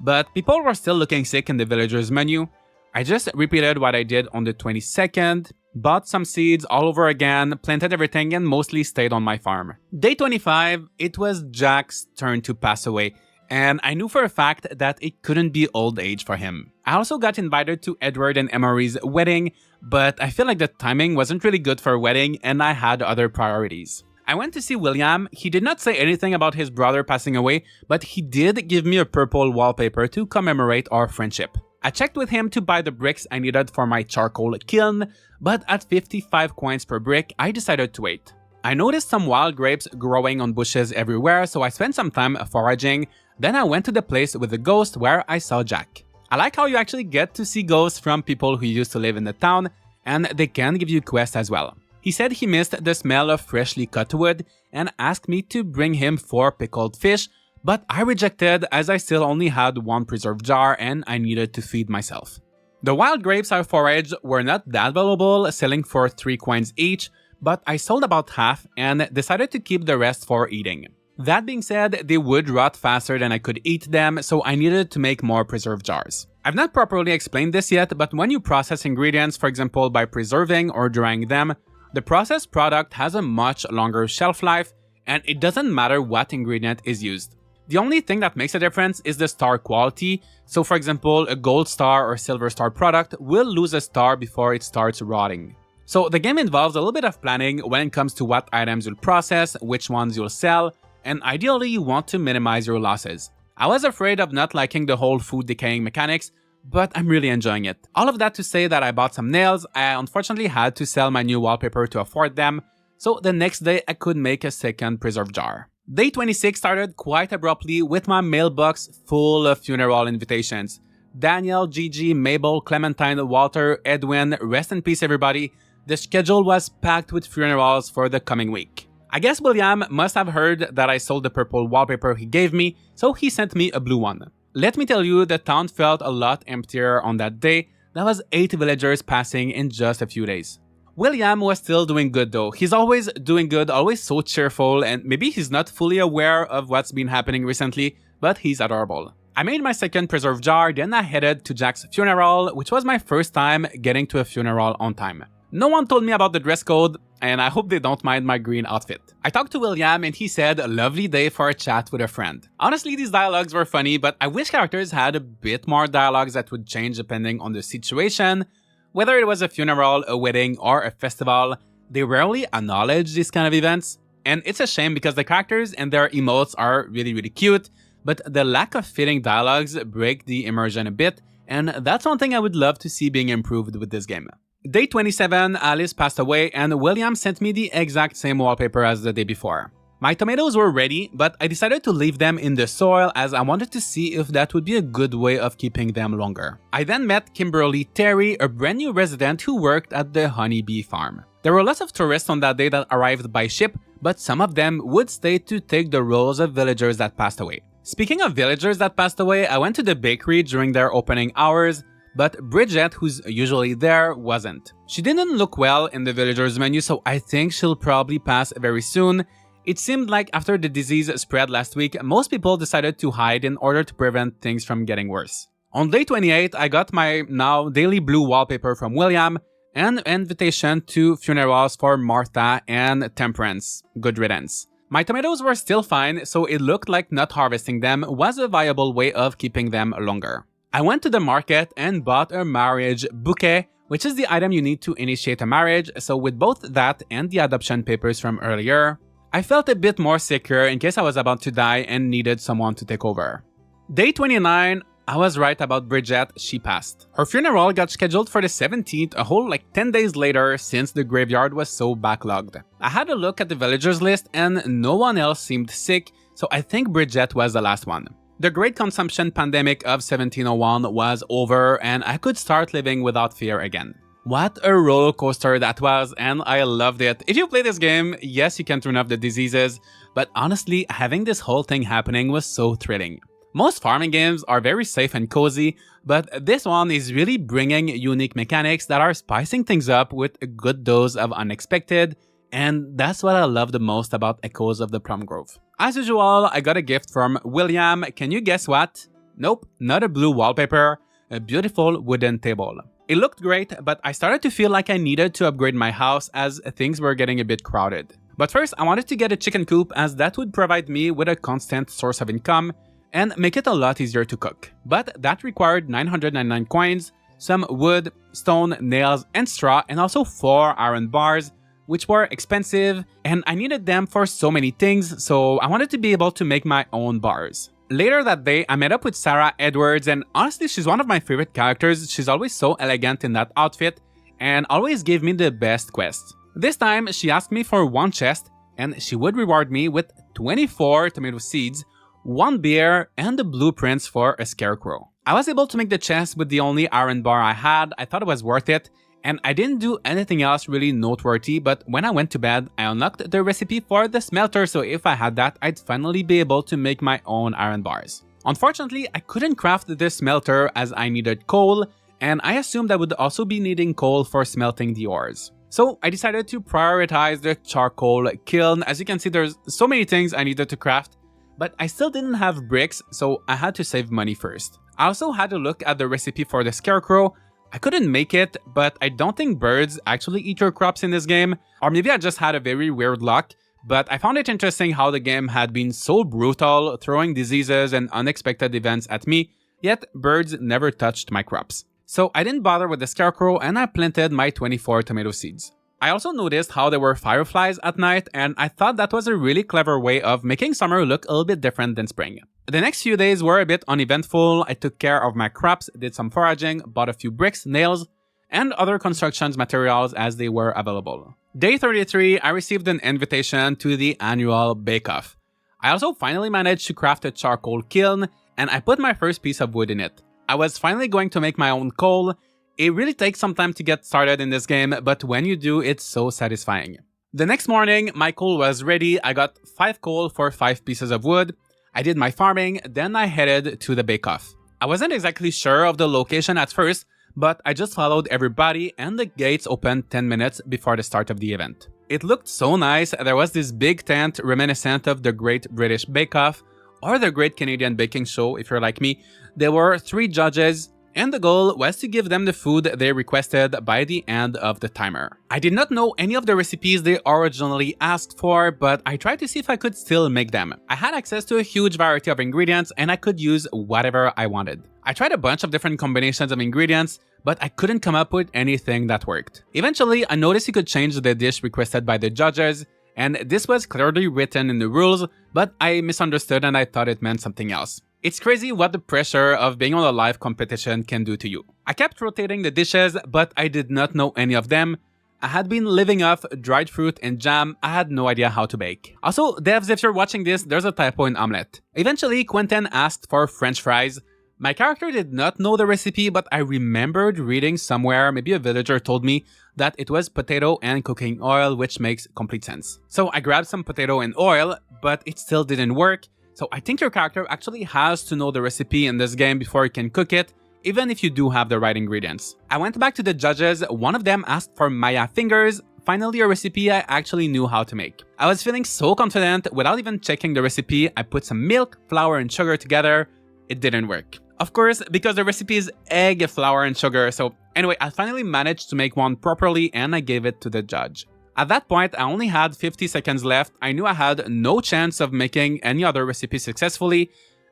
But people were still looking sick in the villagers menu. I just repeated what I did on the 22nd, bought some seeds all over again, planted everything, and mostly stayed on my farm. Day 25, it was Jack's turn to pass away, and I knew for a fact that it couldn't be old age for him. I also got invited to Edward and Emery's wedding, but I feel like the timing wasn't really good for a wedding and I had other priorities. I went to see William. He did not say anything about his brother passing away, but he did give me a purple wallpaper to commemorate our friendship. I checked with him to buy the bricks I needed for my charcoal kiln, but at 55 coins per brick, I decided to wait. I noticed some wild grapes growing on bushes everywhere, so I spent some time foraging. Then I went to the place with the ghost where I saw Jack. I like how you actually get to see ghosts from people who used to live in the town, and they can give you quests as well. He said he missed the smell of freshly cut wood and asked me to bring him 4 pickled fish, but I rejected as I still only had 1 preserved jar and I needed to feed myself. The wild grapes I foraged were not that valuable, selling for 3 coins each, but I sold about half and decided to keep the rest for eating. That being said, they would rot faster than I could eat them, so I needed to make more preserved jars. I've not properly explained this yet, but when you process ingredients, for example by preserving or drying them, the processed product has a much longer shelf life, and it doesn't matter what ingredient is used. The only thing that makes a difference is the star quality, so for example, a gold star or silver star product will lose a star before it starts rotting. So the game involves a little bit of planning when it comes to what items you'll process, which ones you'll sell, and ideally you want to minimize your losses. I was afraid of not liking the whole food decaying mechanics, but I'm really enjoying it. All of that to say that I bought some nails. I unfortunately had to sell my new wallpaper to afford them, so the next day I could make a second preserve jar. Day 26 started quite abruptly with my mailbox full of funeral invitations. Daniel, Gigi, Mabel, Clementine, Walter, Edwin, rest in peace everybody. The schedule was packed with funerals for the coming week. I guess William must have heard that I sold the purple wallpaper he gave me, so he sent me a blue one. Let me tell you, the town felt a lot emptier on that day. There was 8 villagers passing in just a few days. William was still doing good though. He's always doing good, always so cheerful, and maybe he's not fully aware of what's been happening recently, but he's adorable. I made my second preserve jar, then I headed to Jack's funeral, which was my first time getting to a funeral on time. No one told me about the dress code, and I hope they don't mind my green outfit. I talked to William and he said a lovely day for a chat with a friend. Honestly, these dialogues were funny, but I wish characters had a bit more dialogues that would change depending on the situation. Whether it was a funeral, a wedding, or a festival, they rarely acknowledge these kind of events. And it's a shame because the characters and their emotes are really cute, but the lack of fitting dialogues break the immersion a bit, and that's one thing I would love to see being improved with this game. Day 27, Alice passed away and William sent me the exact same wallpaper as the day before. My tomatoes were ready, but I decided to leave them in the soil as I wanted to see if that would be a good way of keeping them longer. I then met Kimberly Terry, a brand new resident who worked at the honeybee farm. There were lots of tourists on that day that arrived by ship, but some of them would stay to take the roles of villagers that passed away. Speaking of villagers that passed away, I went to the bakery during their opening hours, but Bridget, who's usually there, wasn't. She didn't look well in the villagers menu, so I think she'll probably pass very soon. It seemed like after the disease spread last week, most people decided to hide in order to prevent things from getting worse. On day 28, I got my now daily blue wallpaper from William and an invitation to funerals for Martha and Temperance. Good riddance. My tomatoes were still fine, so it looked like not harvesting them was a viable way of keeping them longer. I went to the market and bought a marriage bouquet, which is the item you need to initiate a marriage, so with both that and the adoption papers from earlier, I felt a bit more secure in case I was about to die and needed someone to take over. Day 29, I was right about Bridget, she passed. Her funeral got scheduled for the 17th, a whole 10 days later since the graveyard was so backlogged. I had a look at the villagers list and no one else seemed sick, so I think Bridget was the last one. The Great Consumption Pandemic of 1701 was over and I could start living without fear again. What a roller coaster that was, and I loved it. If you play this game, yes, you can turn off the diseases, but honestly, having this whole thing happening was so thrilling. Most farming games are very safe and cozy, but this one is really bringing unique mechanics that are spicing things up with a good dose of unexpected, and that's what I love the most about Echoes of the Plum Grove. As usual, I got a gift from William. Can you guess what? Nope, not a blue wallpaper, a beautiful wooden table. It looked great, but I started to feel like I needed to upgrade my house as things were getting a bit crowded. But first, I wanted to get a chicken coop as that would provide me with a constant source of income and make it a lot easier to cook. But that required 999 coins, some wood, stone, nails, and straw, and also 4 iron bars, which were expensive, and I needed them for so many things, so I wanted to be able to make my own bars. Later that day, I met up with Sarah Edwards, and honestly, she's one of my favorite characters. She's always so elegant in that outfit, and always gave me the best quests. This time, she asked me for 1 chest, and she would reward me with 24 tomato seeds, 1 beer, and the blueprints for a scarecrow. I was able to make the chest with the only iron bar I had. I thought it was worth it, and I didn't do anything else really noteworthy, but when I went to bed, I unlocked the recipe for the smelter, so if I had that, I'd finally be able to make my own iron bars. Unfortunately, I couldn't craft the smelter as I needed coal, and I assumed I would also be needing coal for smelting the ores. So I decided to prioritize the charcoal kiln. As you can see, there's so many things I needed to craft, but I still didn't have bricks, so I had to save money first. I also had a look at the recipe for the scarecrow. I couldn't make it, but I don't think birds actually eat your crops in this game, or maybe I just had a very weird luck, but I found it interesting how the game had been so brutal, throwing diseases and unexpected events at me, yet birds never touched my crops. So I didn't bother with the scarecrow and I planted my 24 tomato seeds. I also noticed how there were fireflies at night, and I thought that was a really clever way of making summer look a little bit different than spring. The next few days were a bit uneventful. I took care of my crops, did some foraging, bought a few bricks, nails, and other construction materials as they were available. Day 33, I received an invitation to the annual bake-off. I also finally managed to craft a charcoal kiln, and I put my first piece of wood in it. I was finally going to make my own coal. It really takes some time to get started in this game, but when you do, it's so satisfying. The next morning, my coal was ready. I got 5 coal for 5 pieces of wood. I did my farming, then I headed to the bake-off. I wasn't exactly sure of the location at first, but I just followed everybody and the gates opened 10 minutes before the start of the event. It looked so nice. There was this big tent reminiscent of the Great British Bake Off or the Great Canadian Baking Show if you're like me. There were 3 judges and the goal was to give them the food they requested by the end of the timer. I did not know any of the recipes they originally asked for, but I tried to see if I could still make them. I had access to a huge variety of ingredients and I could use whatever I wanted. I tried a bunch of different combinations of ingredients, but I couldn't come up with anything that worked. Eventually, I noticed you could change the dish requested by the judges, and this was clearly written in the rules, but I misunderstood and I thought it meant something else. It's crazy what the pressure of being on a live competition can do to you. I kept rotating the dishes, but I did not know any of them. I had been living off dried fruit and jam. I had no idea how to bake. Also, devs, if you're watching this, there's a typo in omelette. Eventually, Quentin asked for French fries. My character did not know the recipe, but I remembered reading somewhere, maybe a villager told me, that it was potato and cooking oil, which makes complete sense. So I grabbed some potato and oil, but it still didn't work. So I think your character actually has to know the recipe in this game before you can cook it, even if you do have the right ingredients. I went back to the judges. One of them asked for Maya fingers, finally a recipe I actually knew how to make. I was feeling so confident. Without even checking the recipe, I put some milk, flour and sugar together. It didn't work. Of course, because the recipe is egg, flour and sugar. So anyway, I finally managed to make one properly and I gave it to the judge. At that point, I only had 50 seconds left. I knew I had no chance of making any other recipe successfully.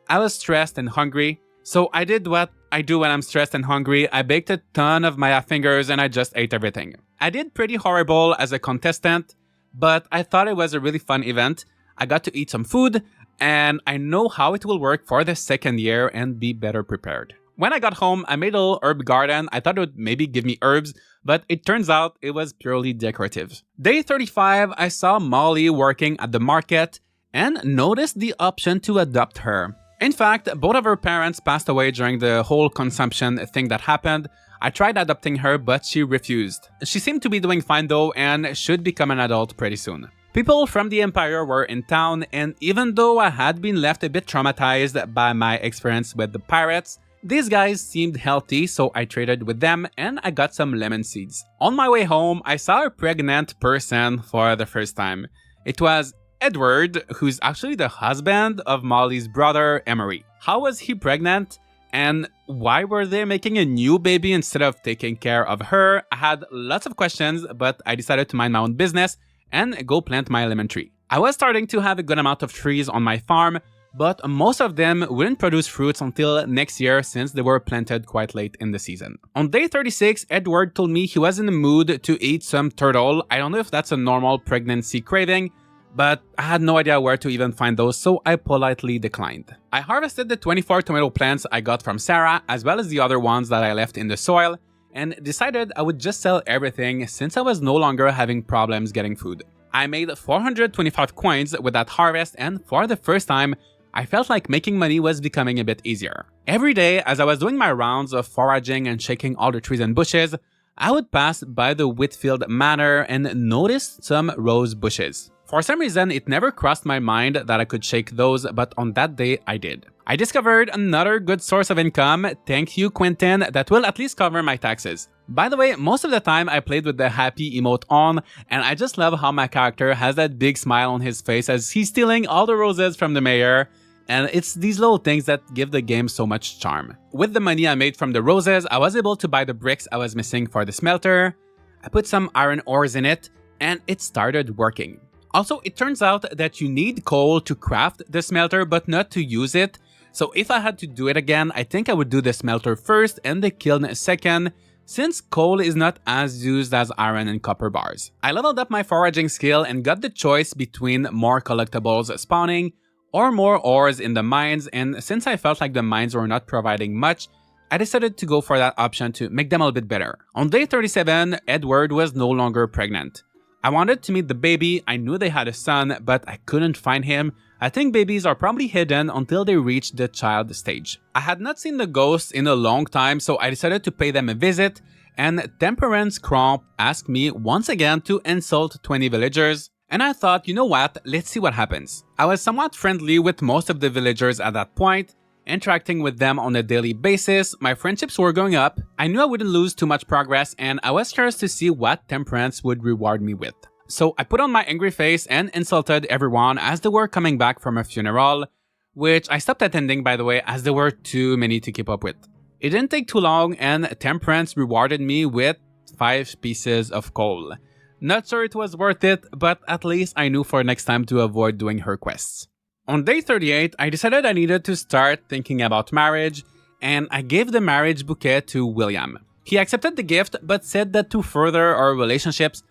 I was stressed and hungry. So I did what I do when I'm stressed and hungry. I baked a ton of Maya fingers and I just ate everything. I did pretty horrible as a contestant, but I thought it was a really fun event. I got to eat some food and I know how it will work for the second year and be better prepared. When I got home, I made a little herb garden. I thought it would maybe give me herbs, but it turns out it was purely decorative. Day 35, I saw Molly working at the market and noticed the option to adopt her. In fact, both of her parents passed away during the whole consumption thing that happened. I tried adopting her, but she refused. She seemed to be doing fine though and should become an adult pretty soon. People from the Empire were in town, and even though I had been left a bit traumatized by my experience with the pirates, these guys seemed healthy, so I traded with them and I got some lemon seeds. On my way home, I saw a pregnant person for the first time. It was Edward, who's actually the husband of Molly's brother, Emery. How was he pregnant? And why were they making a new baby instead of taking care of her? I had lots of questions, but I decided to mind my own business and go plant my lemon tree. I was starting to have a good amount of trees on my farm, but most of them wouldn't produce fruits until next year since they were planted quite late in the season. On day 36, Edward told me he was in the mood to eat some turtle. I don't know if that's a normal pregnancy craving, but I had no idea where to even find those, so I politely declined. I harvested the 24 tomato plants I got from Sarah, as well as the other ones that I left in the soil, and decided I would just sell everything since I was no longer having problems getting food. I made 425 coins with that harvest, and for the first time, I felt like making money was becoming a bit easier. Every day, as I was doing my rounds of foraging and shaking all the trees and bushes, I would pass by the Whitfield Manor and notice some rose bushes. For some reason, it never crossed my mind that I could shake those, but on that day, I did. I discovered another good source of income, thank you Quentin, that will at least cover my taxes. By the way, most of the time I played with the happy emote on, and I just love how my character has that big smile on his face as he's stealing all the roses from the mayor. And it's these little things that give the game so much charm. With the money I made from the roses, I was able to buy the bricks I was missing for the smelter. I put some iron ores in it, and it started working. Also, it turns out that you need coal to craft the smelter, but not to use it. So if I had to do it again, I think I would do the smelter first and the kiln second, since coal is not as used as iron and copper bars. I leveled up my foraging skill and got the choice between more collectibles spawning or more ores in the mines, and since I felt like the mines were not providing much, I decided to go for that option to make them a little bit better. On day 37, Edward was no longer pregnant. I wanted to meet the baby. I knew they had a son, but I couldn't find him. I think babies are probably hidden until they reach the child stage. I had not seen the ghosts in a long time, so I decided to pay them a visit, and Temperance Crump asked me once again to insult 20 villagers, and I thought, you know what, let's see what happens. I was somewhat friendly with most of the villagers at that point, interacting with them on a daily basis, my friendships were going up, I knew I wouldn't lose too much progress, and I was curious to see what Temperance would reward me with. So I put on my angry face and insulted everyone as they were coming back from a funeral, which I stopped attending by the way as there were too many to keep up with. It didn't take too long and Temperance rewarded me with 5 pieces of coal. Not sure it was worth it, but at least I knew for next time to avoid doing her quests. On day 38, I decided I needed to start thinking about marriage, and I gave the marriage bouquet to William. He accepted the gift but said that to further our relationships,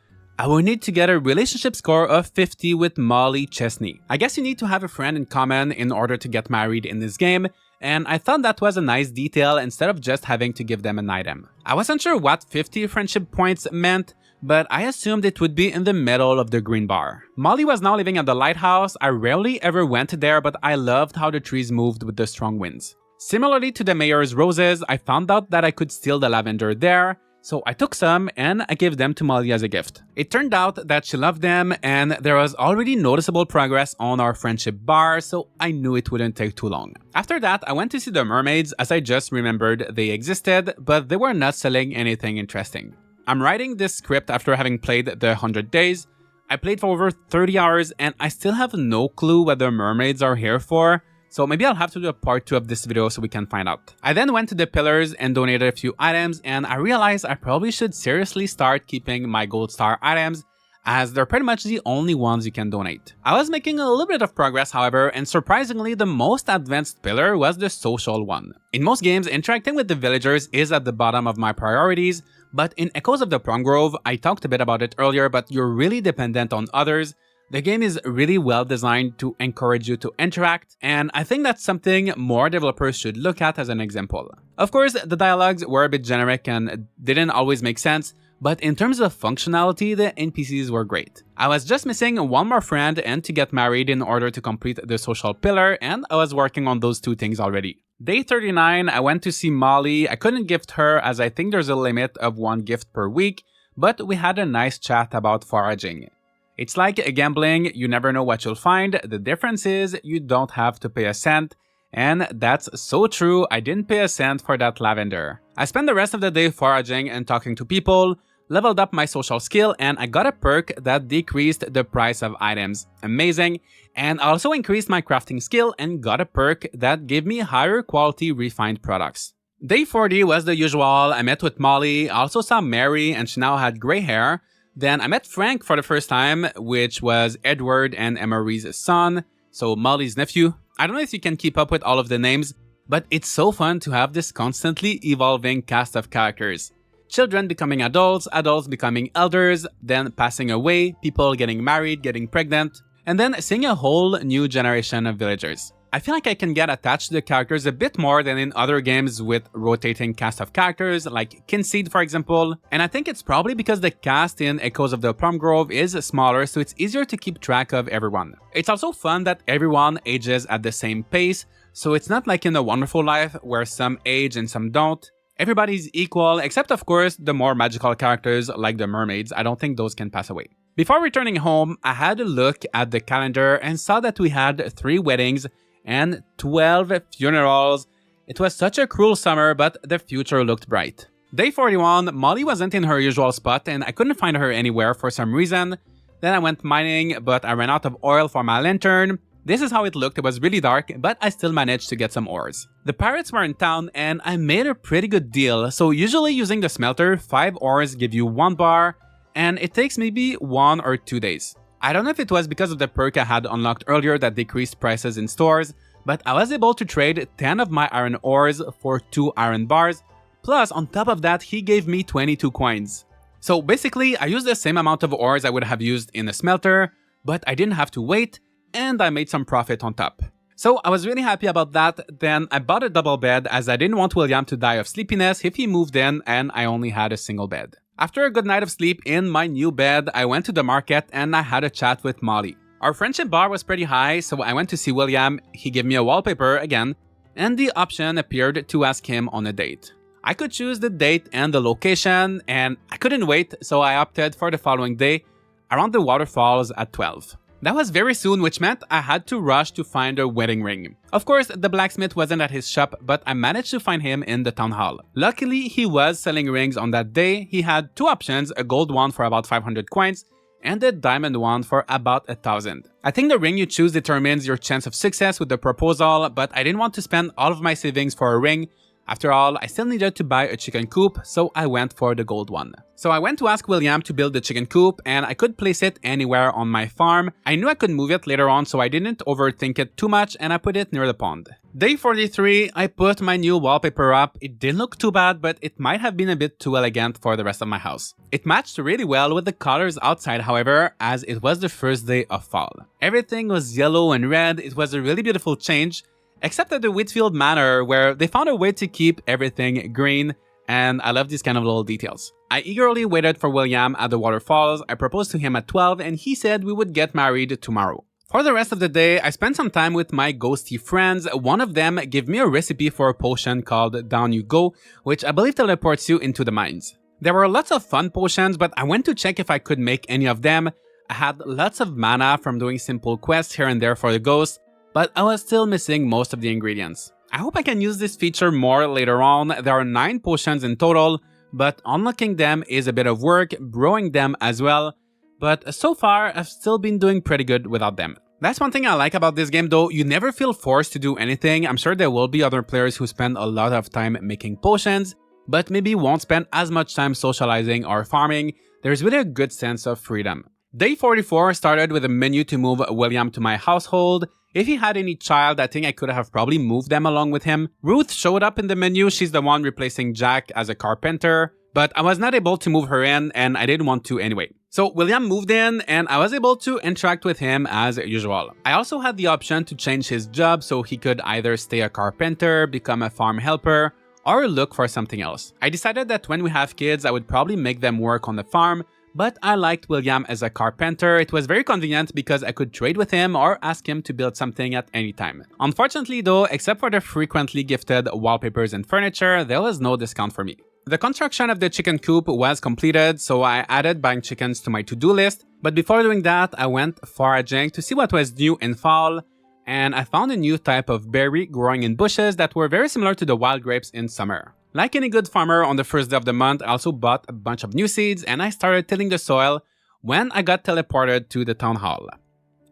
I will need to get a relationship score of 50 with Molly Chesney. I guess you need to have a friend in common in order to get married in this game, and I thought that was a nice detail instead of just having to give them an item. I wasn't sure what 50 friendship points meant, but I assumed it would be in the middle of the green bar. Molly was now living at the lighthouse. I rarely ever went there, but I loved how the trees moved with the strong winds. Similarly to the mayor's roses, I found out that I could steal the lavender there, so I took some and I gave them to Molly as a gift. It turned out that she loved them and there was already noticeable progress on our friendship bar, so I knew it wouldn't take too long. After that, I went to see the mermaids as I just remembered they existed, but they were not selling anything interesting. I'm writing this script after having played the 100 days. I played for over 30 hours and I still have no clue what the mermaids are here for. So maybe I'll have to do a part 2 of this video so we can find out. I then went to the pillars and donated a few items and I realized I probably should seriously start keeping my gold star items as they're pretty much the only ones you can donate. I was making a little bit of progress however, and surprisingly the most advanced pillar was the social one. In most games, interacting with the villagers is at the bottom of my priorities, but in Echoes of the Plum Grove, I talked a bit about it earlier, but you're really dependent on others. The game is really well designed to encourage you to interact, and I think that's something more developers should look at as an example. Of course, the dialogues were a bit generic and didn't always make sense, but in terms of functionality, the NPCs were great. I was just missing one more friend and to get married in order to complete the social pillar, and I was working on those 2 things already. Day 39, I went to see Molly. I couldn't gift her as I think there's a limit of 1 gift per week, but we had a nice chat about foraging. It's like gambling, you never know what you'll find. The difference is you don't have to pay a cent, and that's so true, I didn't pay a cent for that lavender. I spent the rest of the day foraging and talking to people, leveled up my social skill, and I got a perk that decreased the price of items. Amazing. And I also increased my crafting skill and got a perk that gave me higher quality refined products. Day 40 was the usual. I met with Molly, I also saw Mary and she now had gray hair. Then I met Frank for the first time, which was Edward and Emery's son, so Molly's nephew. I don't know if you can keep up with all of the names, but it's so fun to have this constantly evolving cast of characters. Children becoming adults, adults becoming elders, then passing away, people getting married, getting pregnant, and then seeing a whole new generation of villagers. I feel like I can get attached to the characters a bit more than in other games with rotating cast of characters, like Kinseed for example, and I think it's probably because the cast in Echoes of the Plum Grove is smaller, so it's easier to keep track of everyone. It's also fun that everyone ages at the same pace, so it's not like in A Wonderful Life where some age and some don't. Everybody's equal, except of course the more magical characters like the mermaids. I don't think those can pass away. Before returning home, I had a look at the calendar and saw that we had 3 weddings and 12 funerals. It was such a cruel summer, but the future looked bright. Day 41, Molly wasn't in her usual spot and I couldn't find her anywhere for some reason. Then I went mining, but I ran out of oil for my lantern. This is how it looked. It was really dark, but I still managed to get some ores. The pirates were in town and I made a pretty good deal. So usually using the smelter, 5 ores give you 1 bar, and it takes maybe 1 or 2 days. I don't know if it was because of the perk I had unlocked earlier that decreased prices in stores, but I was able to trade 10 of my iron ores for 2 iron bars, plus on top of that he gave me 22 coins. So basically I used the same amount of ores I would have used in a smelter, but I didn't have to wait, and I made some profit on top. So I was really happy about that. Then I bought a double bed as I didn't want William to die of sleepiness if he moved in and I only had a single bed. After a good night of sleep in my new bed, I went to the market and I had a chat with Molly. Our friendship bar was pretty high, so I went to see William, he gave me a wallpaper again, and the option appeared to ask him on a date. I could choose the date and the location, and I couldn't wait, so I opted for the following day, around the waterfalls at 12. That was very soon, which meant I had to rush to find a wedding ring. Of course, the blacksmith wasn't at his shop, but I managed to find him in the town hall. Luckily, he was selling rings on that day. He had two options, a gold one for about 500 coins, and a diamond one for about 1,000. I think the ring you choose determines your chance of success with the proposal, but I didn't want to spend all of my savings for a ring. After all, I still needed to buy a chicken coop, so I went for the gold one. So I went to ask William to build the chicken coop, and I could place it anywhere on my farm. I knew I could move it later on, so I didn't overthink it too much, and I put it near the pond. Day 43, I put my new wallpaper up. It didn't look too bad, but it might have been a bit too elegant for the rest of my house. It matched really well with the colors outside, however, as it was the first day of fall. Everything was yellow and red. It was a really beautiful change. Except at the Whitfield Manor, where they found a way to keep everything green, and I love these kind of little details. I eagerly waited for William at the waterfalls. I proposed to him at 12, and he said we would get married tomorrow. For the rest of the day, I spent some time with my ghosty friends. One of them gave me a recipe for a potion called Down You Go, which I believe teleports you into the mines. There were lots of fun potions, but I went to check if I could make any of them. I had lots of mana from doing simple quests here and there for the ghosts, but I was still missing most of the ingredients. I hope I can use this feature more later on. There are 9 potions in total, but unlocking them is a bit of work, brewing them as well, but so far I've still been doing pretty good without them. That's one thing I like about this game though, you never feel forced to do anything. I'm sure there will be other players who spend a lot of time making potions, but maybe won't spend as much time socializing or farming. There's really a good sense of freedom. Day 44 started with a menu to move William to my household. If he had any child, I think I could have probably moved them along with him. Ruth showed up in the menu. She's the one replacing Jack as a carpenter, but I was not able to move her in and I didn't want to anyway. So William moved in and I was able to interact with him as usual. I also had the option to change his job so he could either stay a carpenter, become a farm helper, or look for something else. I decided that when we have kids, I would probably make them work on the farm, but I liked William as a carpenter. It was very convenient because I could trade with him or ask him to build something at any time. Unfortunately though, except for the frequently gifted wallpapers and furniture, there was no discount for me. The construction of the chicken coop was completed, so I added buying chickens to my to-do list, but before doing that, I went foraging to see what was new in fall, and I found a new type of berry growing in bushes that were very similar to the wild grapes in summer. Like any good farmer, on the first day of the month, I also bought a bunch of new seeds and I started tilling the soil when I got teleported to the town hall.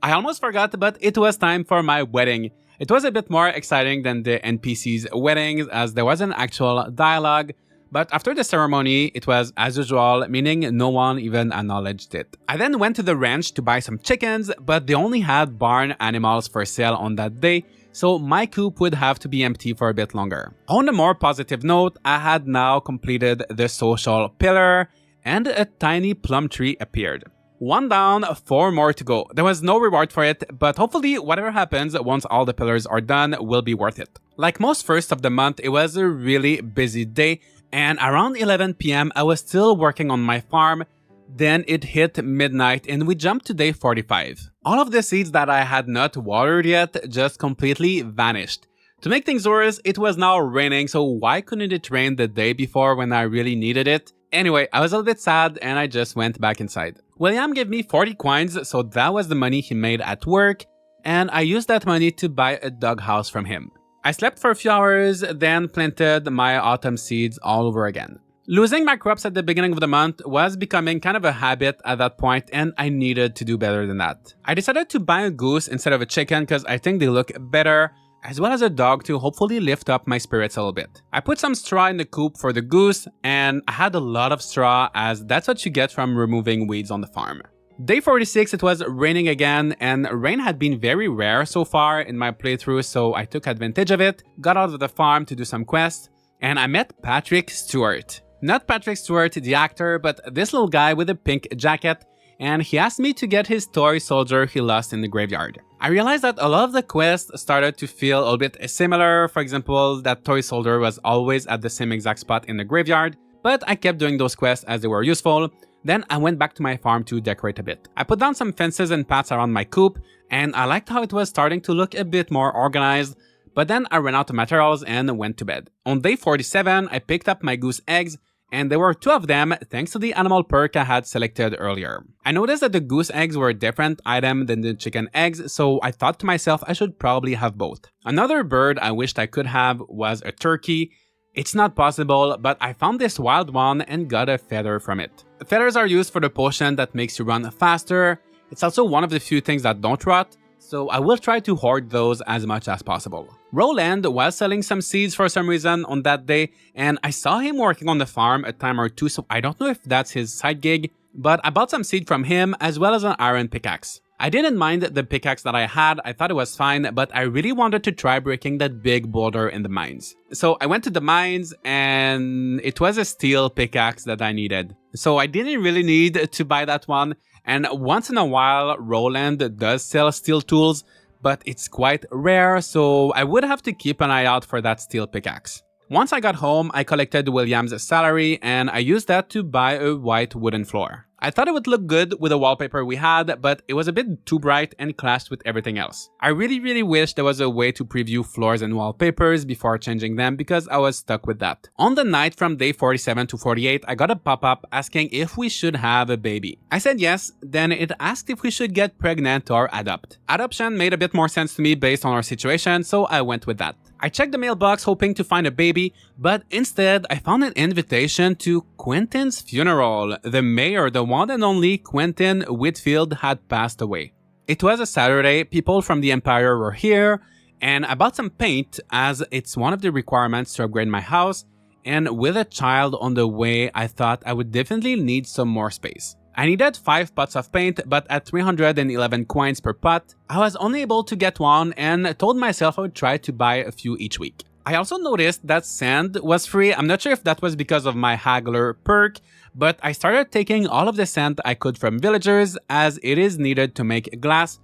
I almost forgot, but it was time for my wedding. It was a bit more exciting than the NPC's weddings as there was an actual dialogue, but after the ceremony, it was as usual, meaning no one even acknowledged it. I then went to the ranch to buy some chickens, but they only had barn animals for sale on that day, so my coop would have to be empty for a bit longer. On a more positive note, I had now completed the social pillar, and a tiny plum tree appeared. 1 down, 4 more to go. There was no reward for it, but hopefully whatever happens once all the pillars are done will be worth it. Like most first of the month, it was a really busy day, and around 11 PM I was still working on my farm. Then it hit midnight and we jumped to day 45. All of the seeds that I had not watered yet just completely vanished. To make things worse, it was now raining, so why couldn't it rain the day before when I really needed it? Anyway, I was a little bit sad and I just went back inside. William gave me 40 coins, so that was the money he made at work, and I used that money to buy a doghouse from him. I slept for a few hours, then planted my autumn seeds all over again. Losing my crops at the beginning of the month was becoming kind of a habit at that point, and I needed to do better than that. I decided to buy a goose instead of a chicken because I think they look better, as well as a dog to hopefully lift up my spirits a little bit. I put some straw in the coop for the goose, and I had a lot of straw as that's what you get from removing weeds on the farm. Day 46, it was raining again, and rain had been very rare so far in my playthrough, so I took advantage of it, got out of the farm to do some quests, and I met Patrick Stewart. Not Patrick Stewart, the actor, but this little guy with a pink jacket, and he asked me to get his toy soldier he lost in the graveyard. I realized that a lot of the quests started to feel a little bit similar. For example, that toy soldier was always at the same exact spot in the graveyard, but I kept doing those quests as they were useful. Then I went back to my farm to decorate a bit. I put down some fences and paths around my coop, and I liked how it was starting to look a bit more organized, but then I ran out of materials and went to bed. On day 47, I picked up my goose eggs, and there were 2 of them thanks to the animal perk I had selected earlier. I noticed that the goose eggs were a different item than the chicken eggs, so I thought to myself I should probably have both. Another bird I wished I could have was a turkey. It's not possible, but I found this wild one and got a feather from it. Feathers are used for the potion that makes you run faster. It's also one of the few things that don't rot, so I will try to hoard those as much as possible. Roland was selling some seeds for some reason on that day, and I saw him working on the farm a time or two, so I don't know if that's his side gig, but I bought some seed from him as well as an iron pickaxe. I didn't mind the pickaxe that I had, I thought it was fine, but I really wanted to try breaking that big boulder in the mines. So I went to the mines and it was a steel pickaxe that I needed. So I didn't really need to buy that one, and once in a while Roland does sell steel tools, but it's quite rare, so I would have to keep an eye out for that steel pickaxe. Once I got home, I collected William's salary and I used that to buy a white wooden floor. I thought it would look good with the wallpaper we had, but it was a bit too bright and clashed with everything else. I really wish there was a way to preview floors and wallpapers before changing them because I was stuck with that. On the night from day 47 to 48, I got a pop-up asking if we should have a baby. I said yes, then it asked if we should get pregnant or adopt. Adoption made a bit more sense to me based on our situation, so I went with that. I checked the mailbox hoping to find a baby, but instead I found an invitation to Quentin's funeral. The mayor, the one and only Quentin Whitfield, had passed away. It was a Saturday, people from the Empire were here, and I bought some paint as it's one of the requirements to upgrade my house, and with a child on the way, I thought I would definitely need some more space. I needed 5 pots of paint, but at 311 coins per pot, I was only able to get one and told myself I would try to buy a few each week. I also noticed that sand was free. I'm not sure if that was because of my haggler perk, but I started taking all of the sand I could from villagers as it is needed to make glass,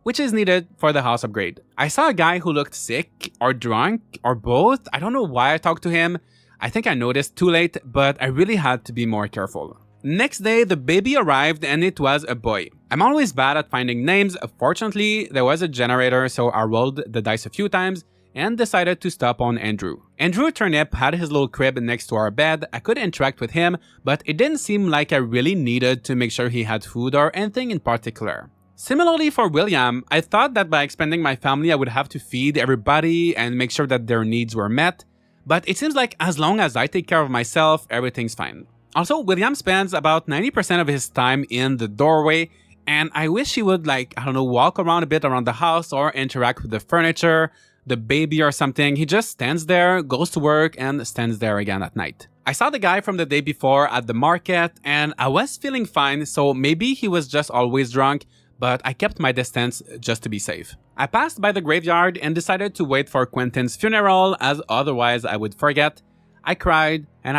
which is needed for the house upgrade. I saw a guy who looked sick or drunk or both. I don't know why I talked to him. I think I noticed too late, but I really had to be more careful. Next day, the baby arrived and it was a boy. I'm always bad at finding names. Fortunately, there was a generator, so I rolled the dice a few times and decided to stop on Andrew. Andrew Turnip had his little crib next to our bed. I could interact with him, but it didn't seem like I really needed to make sure he had food or anything in particular. Similarly for William, I thought that by expanding my family I would have to feed everybody and make sure that their needs were met, but it seems like as long as I take care of myself, everything's fine. Also, William spends about 90% of his time in the doorway, and I wish he would walk around a bit around the house or interact with the furniture, the baby or something. He just stands there, goes to work, and stands there again at night. I saw the guy from the day before at the market, and I was feeling fine, so maybe he was just always drunk, but I kept my distance just to be safe. I passed by the graveyard and decided to wait for Quentin's funeral, as otherwise I would forget. I cried, and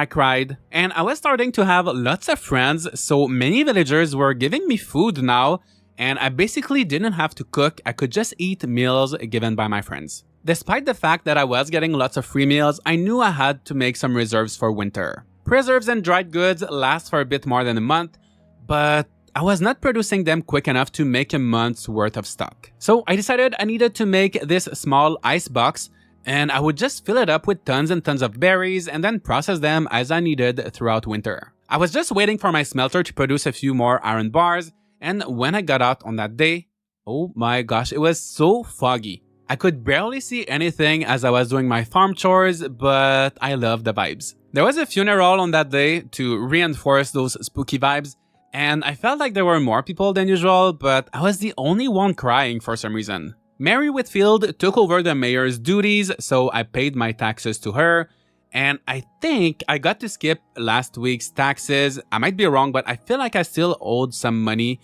I was starting to have lots of friends, so many villagers were giving me food now, and I basically didn't have to cook. I could just eat meals given by my friends. Despite the fact that I was getting lots of free meals, I knew I had to make some reserves for winter. Preserves and dried goods last for a bit more than a month, but I was not producing them quick enough to make a month's worth of stock. So I decided I needed to make this small ice box, and I would just fill it up with tons and tons of berries and then process them as I needed throughout winter. I was just waiting for my smelter to produce a few more iron bars, and when I got out on that day, oh my gosh, it was so foggy. I could barely see anything as I was doing my farm chores, but I loved the vibes. There was a funeral on that day to reinforce those spooky vibes, and I felt like there were more people than usual, but I was the only one crying for some reason. Mary Whitfield took over the mayor's duties, so I paid my taxes to her, and I think I got to skip last week's taxes. I might be wrong, but I feel like I still owed some money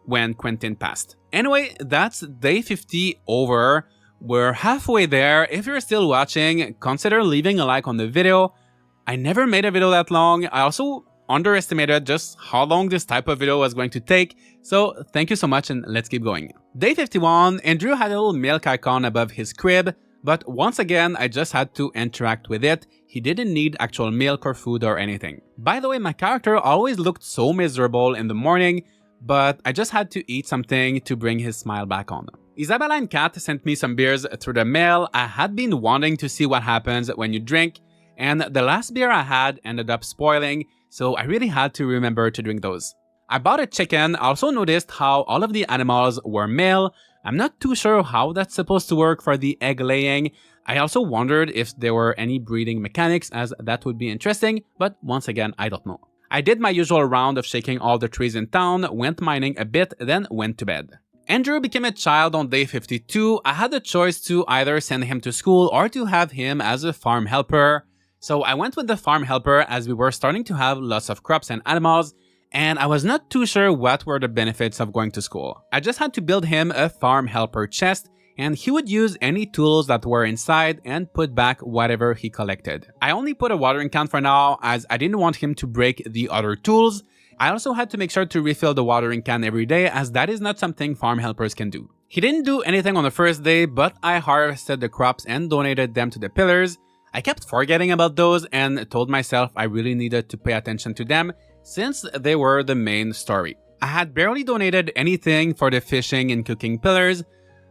when Quentin passed. Anyway, that's day 50 over. We're halfway there. If you're still watching, consider leaving a like on the video. I never made a video that long. I also underestimated just how long this type of video was going to take, so thank you so much and let's keep going. Day 51, Andrew had a little milk icon above his crib. But once again, I just had to interact with it. He didn't need actual milk or food or anything. By the way, my character always looked so miserable in the morning, but I just had to eat something to bring his smile back on. Isabella and Kat sent me some beers through the mail. I had been wanting to see what happens when you drink, and the last beer I had ended up spoiling, so I really had to remember to drink those. I bought a chicken. I also noticed how all of the animals were male. I'm not too sure how that's supposed to work for the egg laying. I also wondered if there were any breeding mechanics, as that would be interesting, but once again, I don't know. I did my usual round of shaking all the trees in town, went mining a bit, then went to bed. Andrew became a child on day 52. I had the choice to either send him to school or to have him as a farm helper. So I went with the farm helper as we were starting to have lots of crops and animals, and I was not too sure what were the benefits of going to school. I just had to build him a farm helper chest, and he would use any tools that were inside and put back whatever he collected. I only put a watering can for now, as I didn't want him to break the other tools. I also had to make sure to refill the watering can every day, as that is not something farm helpers can do. He didn't do anything on the first day, but I harvested the crops and donated them to the pillars. I kept forgetting about those and told myself I really needed to pay attention to them, since they were the main story. I had barely donated anything for the fishing and cooking pillars,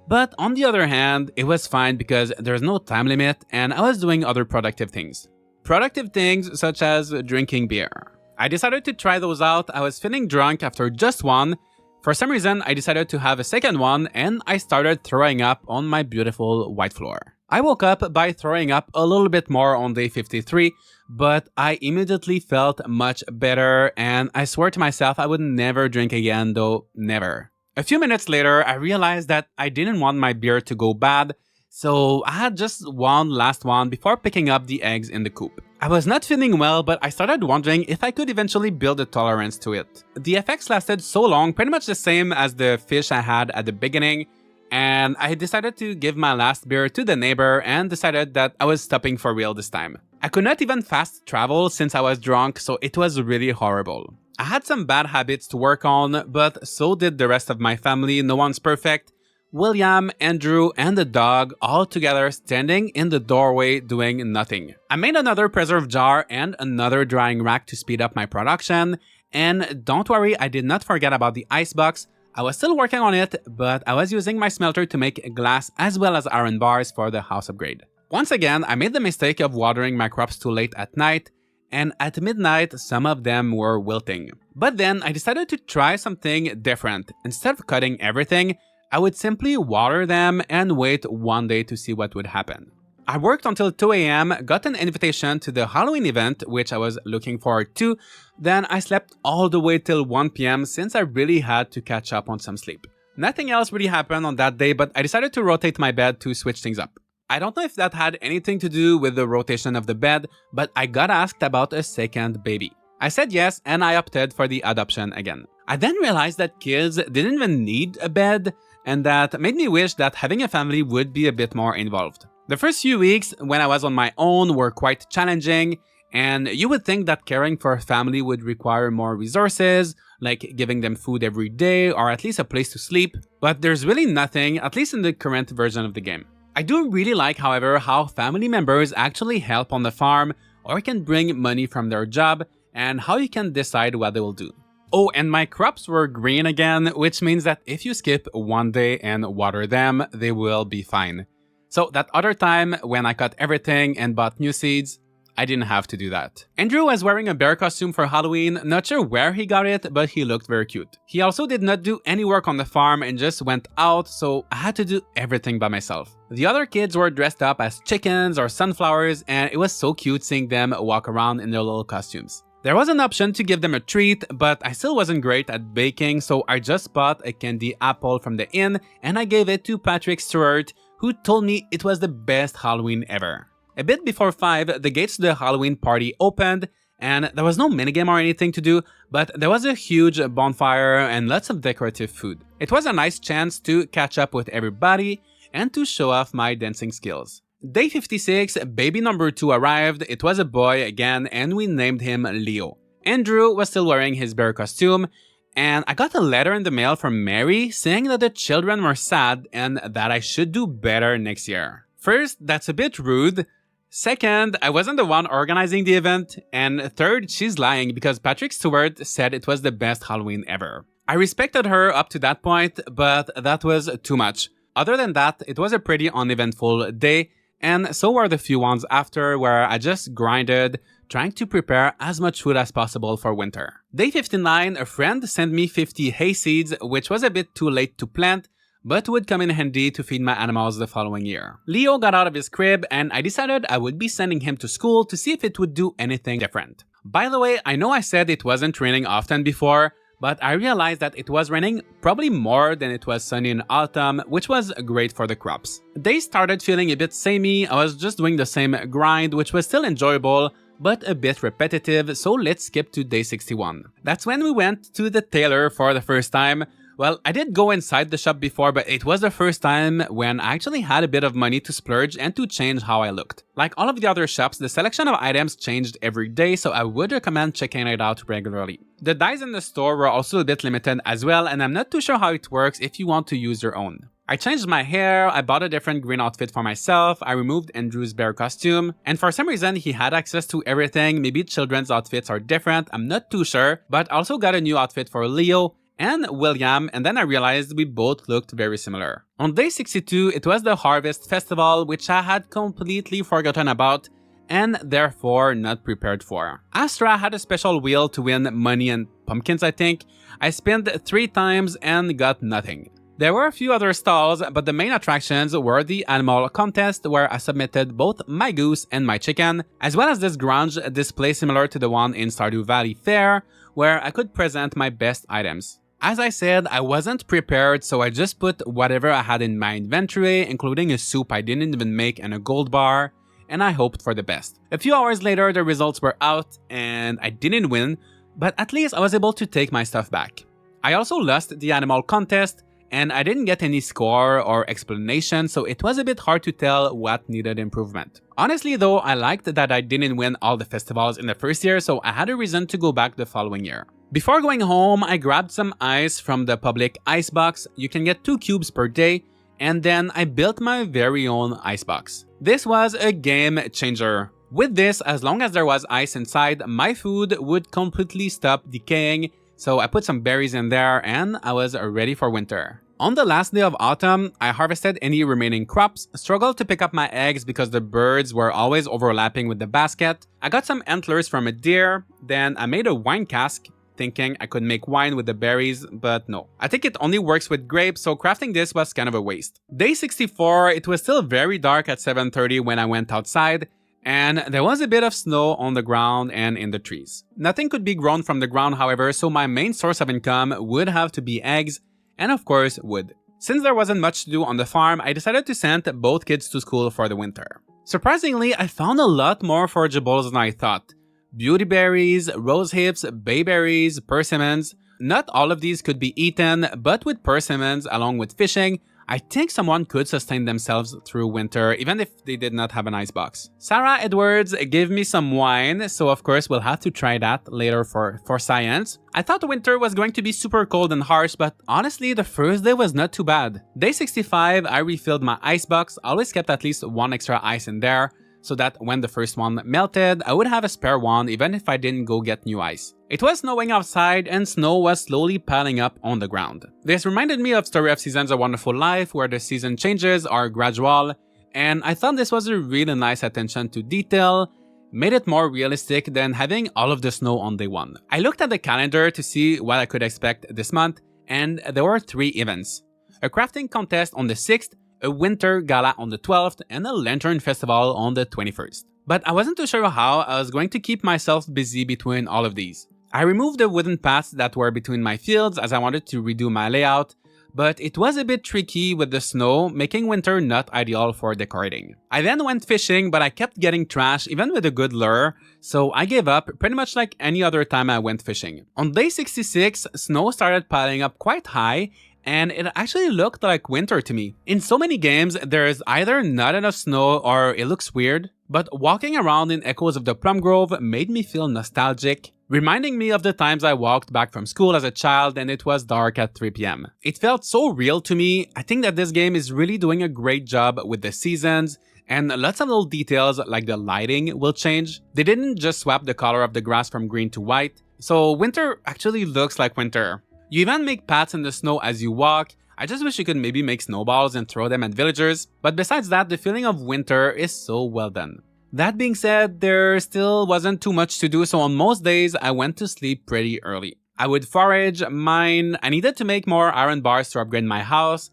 but on the other hand, it was fine because there's no time limit and I was doing other productive things. Productive things such as drinking beer. I decided to try those out. I was feeling drunk after just one. For some reason, I decided to have a second one and I started throwing up on my beautiful white floor. I woke up by throwing up a little bit more on day 53, but I immediately felt much better and I swore to myself I would never drink again, though never. A few minutes later, I realized that I didn't want my beer to go bad, so I had just one last one before picking up the eggs in the coop. I was not feeling well, but I started wondering if I could eventually build a tolerance to it. The effects lasted so long, pretty much the same as the fish I had at the beginning, and I decided to give my last beer to the neighbor and decided that I was stopping for real this time. I could not even fast travel since I was drunk, so it was really horrible. I had some bad habits to work on, but so did the rest of my family. No one's perfect. William, Andrew, and the dog all together standing in the doorway doing nothing. I made another preserve jar and another drying rack to speed up my production, and don't worry, I did not forget about the icebox. I was still working on it, but I was using my smelter to make glass as well as iron bars for the house upgrade. Once again, I made the mistake of watering my crops too late at night, and at midnight, some of them were wilting. But then I decided to try something different. Instead of cutting everything, I would simply water them and wait one day to see what would happen. I worked until 2 AM, got an invitation to the Halloween event, which I was looking forward to. Then I slept all the way till 1 PM since I really had to catch up on some sleep. Nothing else really happened on that day, but I decided to rotate my bed to switch things up. I don't know if that had anything to do with the rotation of the bed, but I got asked about a second baby. I said yes, and I opted for the adoption again. I then realized that kids didn't even need a bed, and that made me wish that having a family would be a bit more involved. The first few weeks when I was on my own were quite challenging, and you would think that caring for a family would require more resources, like giving them food every day or at least a place to sleep, but there's really nothing, at least in the current version of the game. I do really like, however, how family members actually help on the farm or can bring money from their job, and how you can decide what they will do. Oh, and my crops were green again, which means that if you skip one day and water them, they will be fine. So that other time, when I cut everything and bought new seeds, I didn't have to do that. Andrew was wearing a bear costume for Halloween, not sure where he got it, but he looked very cute. He also did not do any work on the farm and just went out, so I had to do everything by myself. The other kids were dressed up as chickens or sunflowers, and it was so cute seeing them walk around in their little costumes. There was an option to give them a treat, but I still wasn't great at baking, so I just bought a candy apple from the inn and I gave it to Patrick Stewart, who told me it was the best Halloween ever. A bit before 5, the gates to the Halloween party opened, and there was no minigame or anything to do, but there was a huge bonfire and lots of decorative food. It was a nice chance to catch up with everybody and to show off my dancing skills. Day 56, baby number 2 arrived. It was a boy again, and we named him Leo. Andrew was still wearing his bear costume, and I got a letter in the mail from Mary saying that the children were sad and that I should do better next year. First, that's a bit rude. Second, I wasn't the one organizing the event. And third, she's lying because Patrick Stewart said it was the best Halloween ever. I respected her up to that point, but that was too much. Other than that, it was a pretty uneventful day, and so were the few ones after where I just grinded, trying to prepare as much food as possible for winter. Day 59, a friend sent me 50 hay seeds, which was a bit too late to plant, but would come in handy to feed my animals the following year. Leo got out of his crib, and I decided I would be sending him to school to see if it would do anything different. By the way, I know I said it wasn't raining often before, but I realized that it was raining probably more than it was sunny in autumn, which was great for the crops. Days started feeling a bit samey. I was just doing the same grind, which was still enjoyable, but a bit repetitive, so let's skip to day 61. That's when we went to the tailor for the first time. Well, I did go inside the shop before, but it was the first time when I actually had a bit of money to splurge and to change how I looked. Like all of the other shops, the selection of items changed every day, so I would recommend checking it out regularly. The dyes in the store were also a bit limited as well, and I'm not too sure how it works if you want to use your own. I changed my hair, I bought a different green outfit for myself, I removed Andrew's bear costume, and for some reason he had access to everything. Maybe children's outfits are different, I'm not too sure, but I also got a new outfit for Leo and William, and then I realized we both looked very similar. On day 62, it was the Harvest Festival, which I had completely forgotten about and therefore not prepared for. Astra had a special wheel to win money and pumpkins, I think. I spent 3 times and got nothing. There were a few other stalls, but the main attractions were the animal contest where I submitted both my goose and my chicken, as well as this grunge display similar to the one in Stardew Valley Fair, where I could present my best items. As I said, I wasn't prepared, so I just put whatever I had in my inventory, including a soup I didn't even make and a gold bar, and I hoped for the best. A few hours later, the results were out, and I didn't win, but at least I was able to take my stuff back. I also lost the animal contest, and I didn't get any score or explanation, so it was a bit hard to tell what needed improvement. Honestly though, I liked that I didn't win all the festivals in the first year, so I had a reason to go back the following year. Before going home, I grabbed some ice from the public ice box. You can get 2 cubes per day, and then I built my very own ice box. This was a game changer. With this, as long as there was ice inside, my food would completely stop decaying, so I put some berries in there and I was ready for winter. On the last day of autumn, I harvested any remaining crops, struggled to pick up my eggs because the birds were always overlapping with the basket. I got some antlers from a deer, then I made a wine cask, thinking I could make wine with the berries, but no. I think it only works with grapes, so crafting this was kind of a waste. Day 64, it was still very dark at 7:30 when I went outside, and there was a bit of snow on the ground and in the trees. Nothing could be grown from the ground, however, so my main source of income would have to be eggs, and of course, wood. Since there wasn't much to do on the farm, I decided to send both kids to school for the winter. Surprisingly, I found a lot more forageables than I thought. Beautyberries, rose hips, bayberries, persimmons. Not all of these could be eaten, but with persimmons along with fishing, I think someone could sustain themselves through winter even if they did not have an icebox. Sarah Edwards gave me some wine, so of course we'll have to try that later for science. I thought the winter was going to be super cold and harsh, but honestly the first day was not too bad. Day 65, I refilled my icebox, always kept at least 1 extra ice in there, so that when the first one melted, I would have a spare one even if I didn't go get new ice. It was snowing outside and snow was slowly piling up on the ground. This reminded me of Story of Seasons: A Wonderful Life, where the season changes are gradual, and I thought this was a really nice attention to detail, made it more realistic than having all of the snow on day 1. I looked at the calendar to see what I could expect this month, and there were 3 events. A crafting contest on the 6th, a winter gala on the 12th, and a lantern festival on the 21st. But I wasn't too sure how I was going to keep myself busy between all of these. I removed the wooden paths that were between my fields as I wanted to redo my layout, but it was a bit tricky with the snow, making winter not ideal for decorating. I then went fishing, but I kept getting trash even with a good lure, so I gave up pretty much like any other time I went fishing. On day 66, snow started piling up quite high, and it actually looked like winter to me. In so many games, there is either not enough snow or it looks weird, but walking around in Echoes of the Plum Grove made me feel nostalgic, reminding me of the times I walked back from school as a child and it was dark at 3 p.m. It felt so real to me. I think that this game is really doing a great job with the seasons, And lots of little details like the lighting will change. They didn't just swap the color of the grass from green to white, so winter actually looks like winter. You even make paths in the snow as you walk. I just wish you could maybe make snowballs and throw them at villagers, but besides that, the feeling of winter is so well done. That being said, there still wasn't too much to do, so on most days I went to sleep pretty early. I would forage, mine, I needed to make more iron bars to upgrade my house.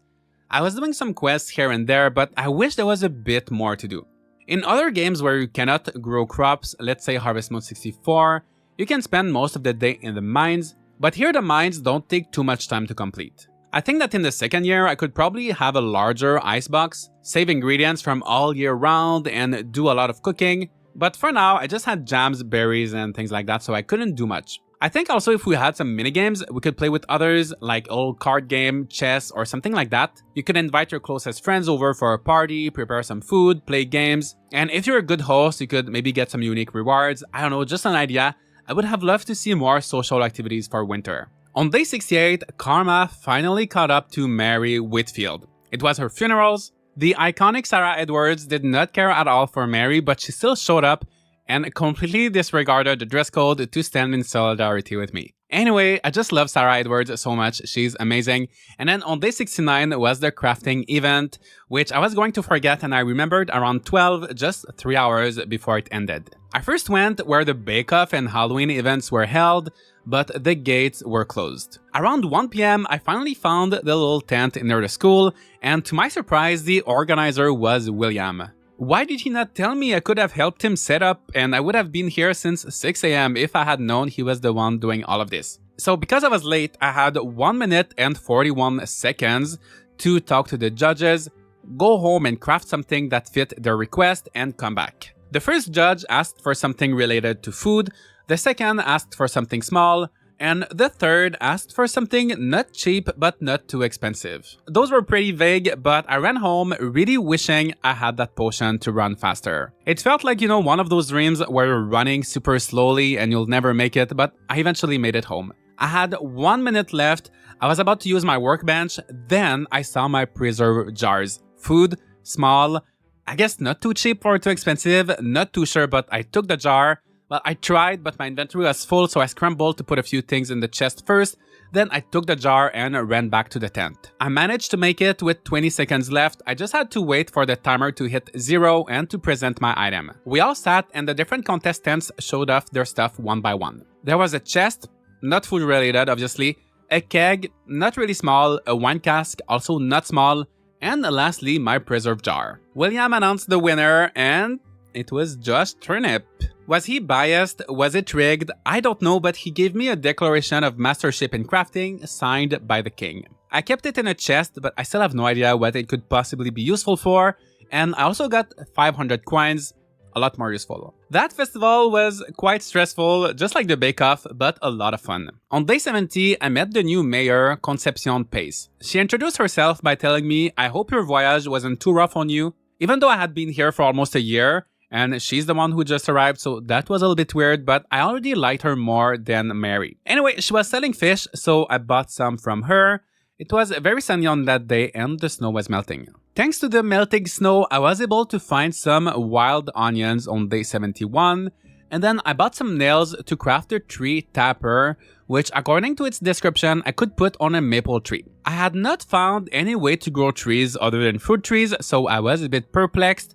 I was doing some quests here and there, but I wish there was a bit more to do. In other games where you cannot grow crops, let's say Harvest Mode 64, you can spend most of the day in the mines, but here the mines don't take too much time to complete. I think that in the second year I could probably have a larger icebox, save ingredients from all year round and do a lot of cooking, but for now I just had jams, berries and things like that, so I couldn't do much. I think also if we had some minigames, we could play with others, like old card game, chess, or something like that. You could invite your closest friends over for a party, prepare some food, play games, and if you're a good host, you could maybe get some unique rewards. I don't know, just an idea. I would have loved to see more social activities for winter. On day 68, Karma finally caught up to Mary Whitfield. It was her funerals. The iconic Sarah Edwards did not care at all for Mary, but she still showed up and completely disregarded the dress code to stand in solidarity with me. Anyway, I just love Sarah Edwards so much, she's amazing. And then on day 69 was the crafting event, which I was going to forget and I remembered around 12, just 3 hours before it ended. I first went where the bake-off and Halloween events were held, but the gates were closed. Around 1 PM, I finally found the little tent near the school, and to my surprise, the organizer was William. Why did he not tell me? I could have helped him set up and I would have been here since 6 AM if I had known he was the one doing all of this. So because I was late, I had 1 minute and 41 seconds to talk to the judges, go home and craft something that fit their request and come back. The first judge asked for something related to food, the second asked for something small, and the third asked for something not cheap but not too expensive. Those were pretty vague, but I ran home really wishing I had that potion to run faster. It felt like, one of those dreams where you're running super slowly and you'll never make it, but I eventually made it home. I had 1 minute left, I was about to use my workbench, then I saw my preserve jars. Food, small, I guess not too cheap or too expensive, not too sure, but I took the jar. Well, I tried, but my inventory was full, so I scrambled to put a few things in the chest first, then I took the jar and ran back to the tent. I managed to make it with 20 seconds left, I just had to wait for the timer to hit 0 and to present my item. We all sat and the different contestants showed off their stuff one by one. There was a chest, not food related obviously, a keg, not really small, a wine cask, also not small, and lastly my preserve jar. William announced the winner and it was Josh Turnip. Was he biased? Was it rigged? I don't know, but he gave me a declaration of mastership in crafting signed by the king. I kept it in a chest, but I still have no idea what it could possibly be useful for, and I also got 500 coins, a lot more useful. That festival was quite stressful, just like the bake-off, but a lot of fun. On day 70, I met the new mayor, Concepcion Pace. She introduced herself by telling me, "I hope your voyage wasn't too rough on you," even though I had been here for almost a year, and she's the one who just arrived, so that was a little bit weird, but I already liked her more than Mary. Anyway, she was selling fish, so I bought some from her. It was very sunny on that day and the snow was melting. Thanks to the melting snow, I was able to find some wild onions on day 71, and then I bought some nails to craft a tree tapper, which according to its description, I could put on a maple tree. I had not found any way to grow trees other than fruit trees, so I was a bit perplexed.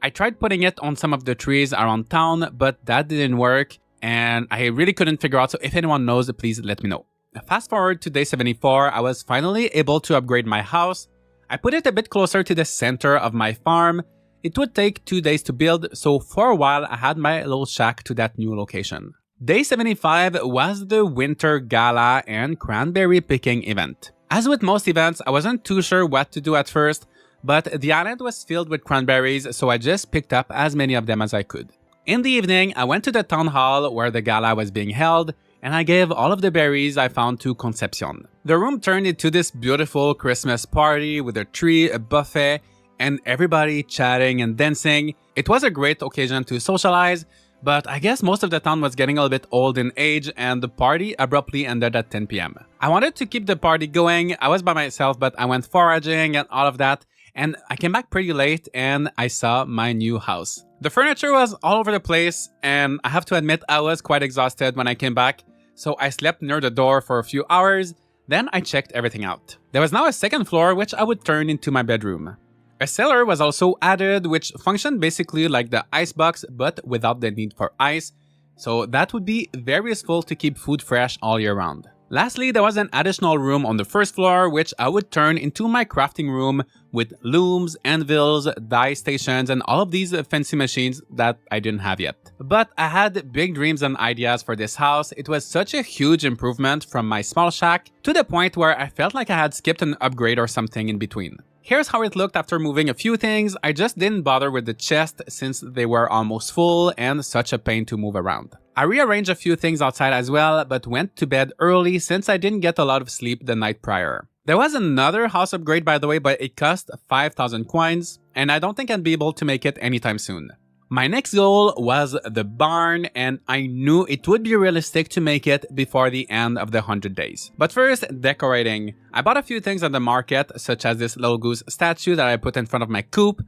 I tried putting it on some of the trees around town, but that didn't work, and I really couldn't figure out, so if anyone knows, please let me know. Fast forward to day 74, I was finally able to upgrade my house. I put it a bit closer to the center of my farm. It would take 2 days to build, so for a while I had my little shack to that new location. Day 75 was the winter gala and cranberry picking event. As with most events, I wasn't too sure what to do at first, but the island was filled with cranberries, so I just picked up as many of them as I could. In the evening, I went to the town hall where the gala was being held, and I gave all of the berries I found to Concepcion. The room turned into this beautiful Christmas party with a tree, a buffet, and everybody chatting and dancing. It was a great occasion to socialize, but I guess most of the town was getting a little bit old in age and the party abruptly ended at 10 PM. I wanted to keep the party going, I was by myself, but I went foraging and all of that, and I came back pretty late and I saw my new house. The furniture was all over the place, and I have to admit I was quite exhausted when I came back, so I slept near the door for a few hours, then I checked everything out. There was now a second floor which I would turn into my bedroom. A cellar was also added, which functioned basically like the icebox but without the need for ice, so that would be very useful to keep food fresh all year round. Lastly, there was an additional room on the first floor which I would turn into my crafting room with looms, anvils, dye stations, and all of these fancy machines that I didn't have yet. But I had big dreams and ideas for this house. It was such a huge improvement from my small shack to the point where I felt like I had skipped an upgrade or something in between. Here's how it looked after moving a few things. I just didn't bother with the chest since they were almost full and such a pain to move around. I rearranged a few things outside as well, but went to bed early since I didn't get a lot of sleep the night prior. There was another house upgrade by the way, but it cost 5,000 coins, and I don't think I'd be able to make it anytime soon. My next goal was the barn, and I knew it would be realistic to make it before the end of the 100 days. But first, decorating. I bought a few things at the market, such as this little goose statue that I put in front of my coop,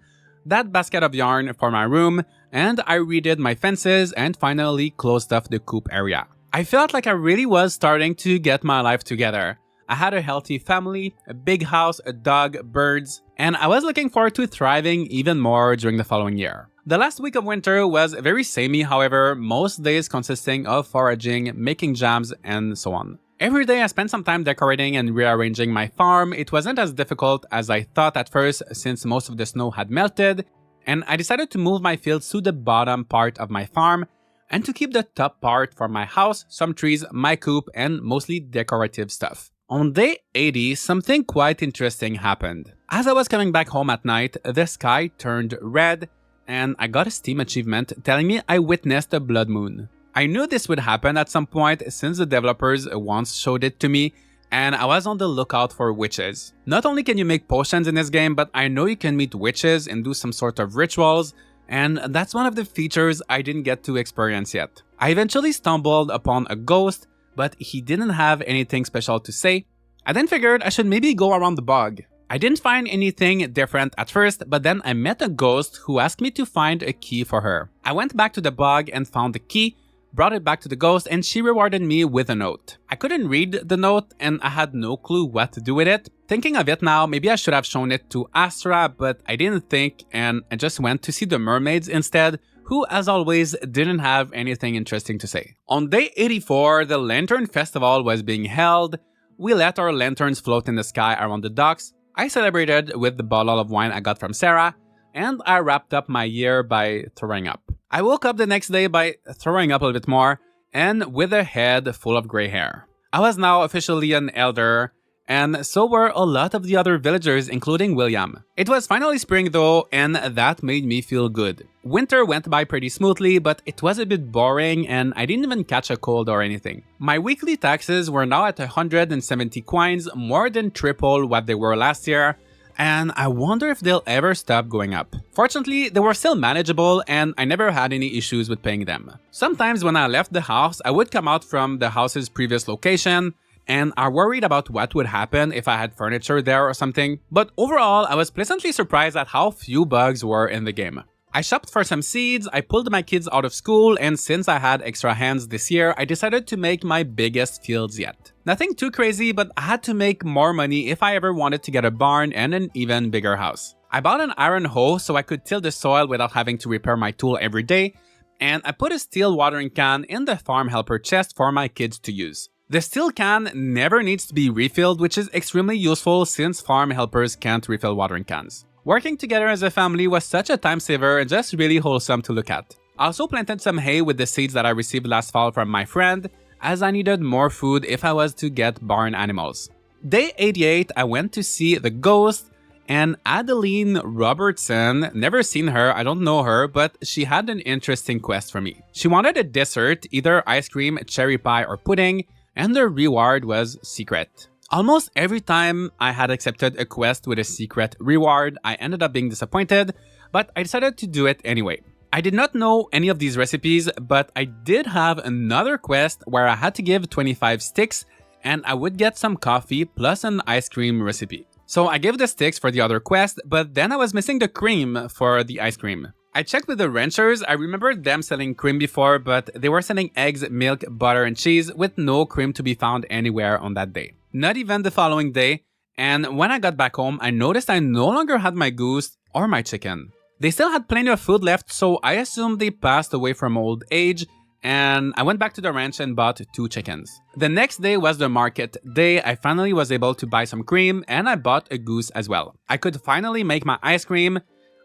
that basket of yarn for my room, and I redid my fences and finally closed off the coop area. I felt like I really was starting to get my life together. I had a healthy family, a big house, a dog, birds, and I was looking forward to thriving even more during the following year. The last week of winter was very samey, however, most days consisting of foraging, making jams, and so on. Every day I spent some time decorating and rearranging my farm. It wasn't as difficult as I thought at first since most of the snow had melted, and I decided to move my fields to the bottom part of my farm and to keep the top part for my house, some trees, my coop, and mostly decorative stuff. On day 80, something quite interesting happened. As I was coming back home at night, the sky turned red, and I got a Steam achievement telling me I witnessed a blood moon. I knew this would happen at some point since the developers once showed it to me, and I was on the lookout for witches. Not only can you make potions in this game, but I know you can meet witches and do some sort of rituals, and that's one of the features I didn't get to experience yet. I eventually stumbled upon a ghost, but he didn't have anything special to say. I then figured I should maybe go around the bog. I didn't find anything different at first, but then I met a ghost who asked me to find a key for her. I went back to the bog and found the key, brought it back to the ghost, and she rewarded me with a note. I couldn't read the note and I had no clue what to do with it. Thinking of it now, maybe I should have shown it to Astra, but I didn't think and I just went to see the mermaids instead, who as always didn't have anything interesting to say. On day 84, the Lantern Festival was being held. We let our lanterns float in the sky around the docks. I celebrated with the bottle of wine I got from Sarah, and I wrapped up my year by throwing up. I woke up the next day by throwing up a little bit more, and with a head full of gray hair. I was now officially an elder, and so were a lot of the other villagers, including William. It was finally spring though, and that made me feel good. Winter went by pretty smoothly, but it was a bit boring and I didn't even catch a cold or anything. My weekly taxes were now at 170 coins, more than triple what they were last year, and I wonder if they'll ever stop going up. Fortunately, they were still manageable and I never had any issues with paying them. Sometimes when I left the house, I would come out from the house's previous location, and I worried about what would happen if I had furniture there or something, but overall I was pleasantly surprised at how few bugs were in the game. I shopped for some seeds, I pulled my kids out of school, and since I had extra hands this year, I decided to make my biggest fields yet. Nothing too crazy, but I had to make more money if I ever wanted to get a barn and an even bigger house. I bought an iron hoe so I could till the soil without having to repair my tool every day, and I put a steel watering can in the farm helper chest for my kids to use. The steel can never needs to be refilled, which is extremely useful since farm helpers can't refill watering cans. Working together as a family was such a time saver and just really wholesome to look at. I also planted some hay with the seeds that I received last fall from my friend, as I needed more food if I was to get barn animals. Day 88, I went to see the ghost, and Adeline Robertson, never seen her, I don't know her, but she had an interesting quest for me. She wanted a dessert, either ice cream, cherry pie, or pudding, and the reward was secret. Almost every time I had accepted a quest with a secret reward, I ended up being disappointed, but I decided to do it anyway. I did not know any of these recipes, but I did have another quest where I had to give 25 sticks and I would get some coffee plus an ice cream recipe. So I gave the sticks for the other quest, but then I was missing the cream for the ice cream. I checked with the ranchers. I remembered them selling cream before, but they were selling eggs, milk, butter, and cheese with no cream to be found anywhere on that day. Not even the following day, and when I got back home, I noticed I no longer had my goose or my chicken. They still had plenty of food left, so I assumed they passed away from old age, and I went back to the ranch and bought 2 chickens. The next day was the market day. I finally was able to buy some cream, and I bought a goose as well. I could finally make my ice cream.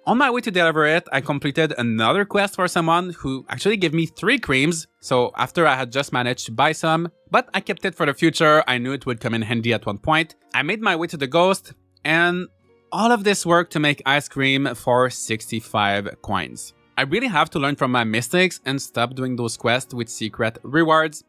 On my way to deliver it, I completed another quest for someone who actually gave me 3 creams, so after I had just managed to buy some, but I kept it for the future. I knew it would come in handy at one point. I made my way to the ghost, and all of this work to make ice cream for 65 coins. I really have to learn from my mistakes and stop doing those quests with secret rewards.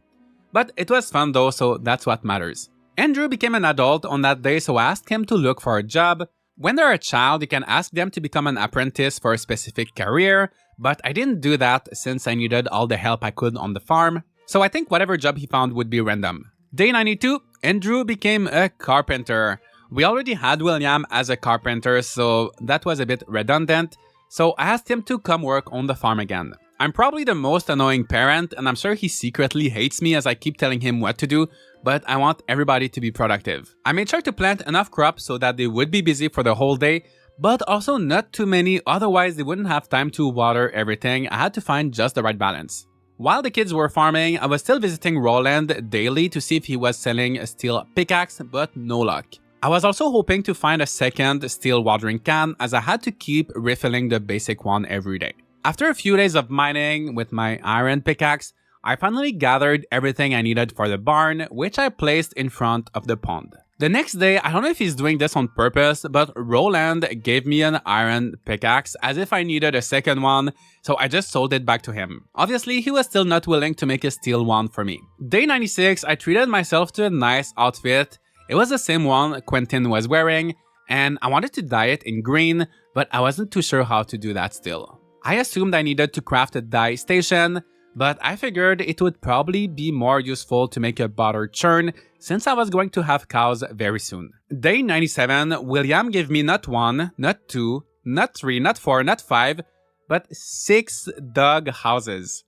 But it was fun though, so that's what matters. Andrew became an adult on that day, so I asked him to look for a job. When they're a child, you can ask them to become an apprentice for a specific career, but I didn't do that since I needed all the help I could on the farm. So I think whatever job he found would be random. Day 92, Andrew became a carpenter. We already had William as a carpenter, so that was a bit redundant. So I asked him to come work on the farm again. I'm probably the most annoying parent, and I'm sure he secretly hates me as I keep telling him what to do, but I want everybody to be productive. I made sure to plant enough crops so that they would be busy for the whole day, but also not too many, otherwise they wouldn't have time to water everything. I had to find just the right balance. While the kids were farming, I was still visiting Roland daily to see if he was selling a steel pickaxe, but no luck. I was also hoping to find a second steel watering can, as I had to keep refilling the basic one every day. After a few days of mining with my iron pickaxe, I finally gathered everything I needed for the barn, which I placed in front of the pond. The next day, I don't know if he's doing this on purpose, but Roland gave me an iron pickaxe as if I needed a second one, so I just sold it back to him. Obviously, he was still not willing to make a steel one for me. Day 96, I treated myself to a nice outfit. It was the same one Quentin was wearing, and I wanted to dye it in green, but I wasn't too sure how to do that still. I assumed I needed to craft a dye station, but I figured it would probably be more useful to make a butter churn since I was going to have cows very soon. Day 97, William gave me not 1, not 2, not 3, not 4, not 5, but 6 dog houses.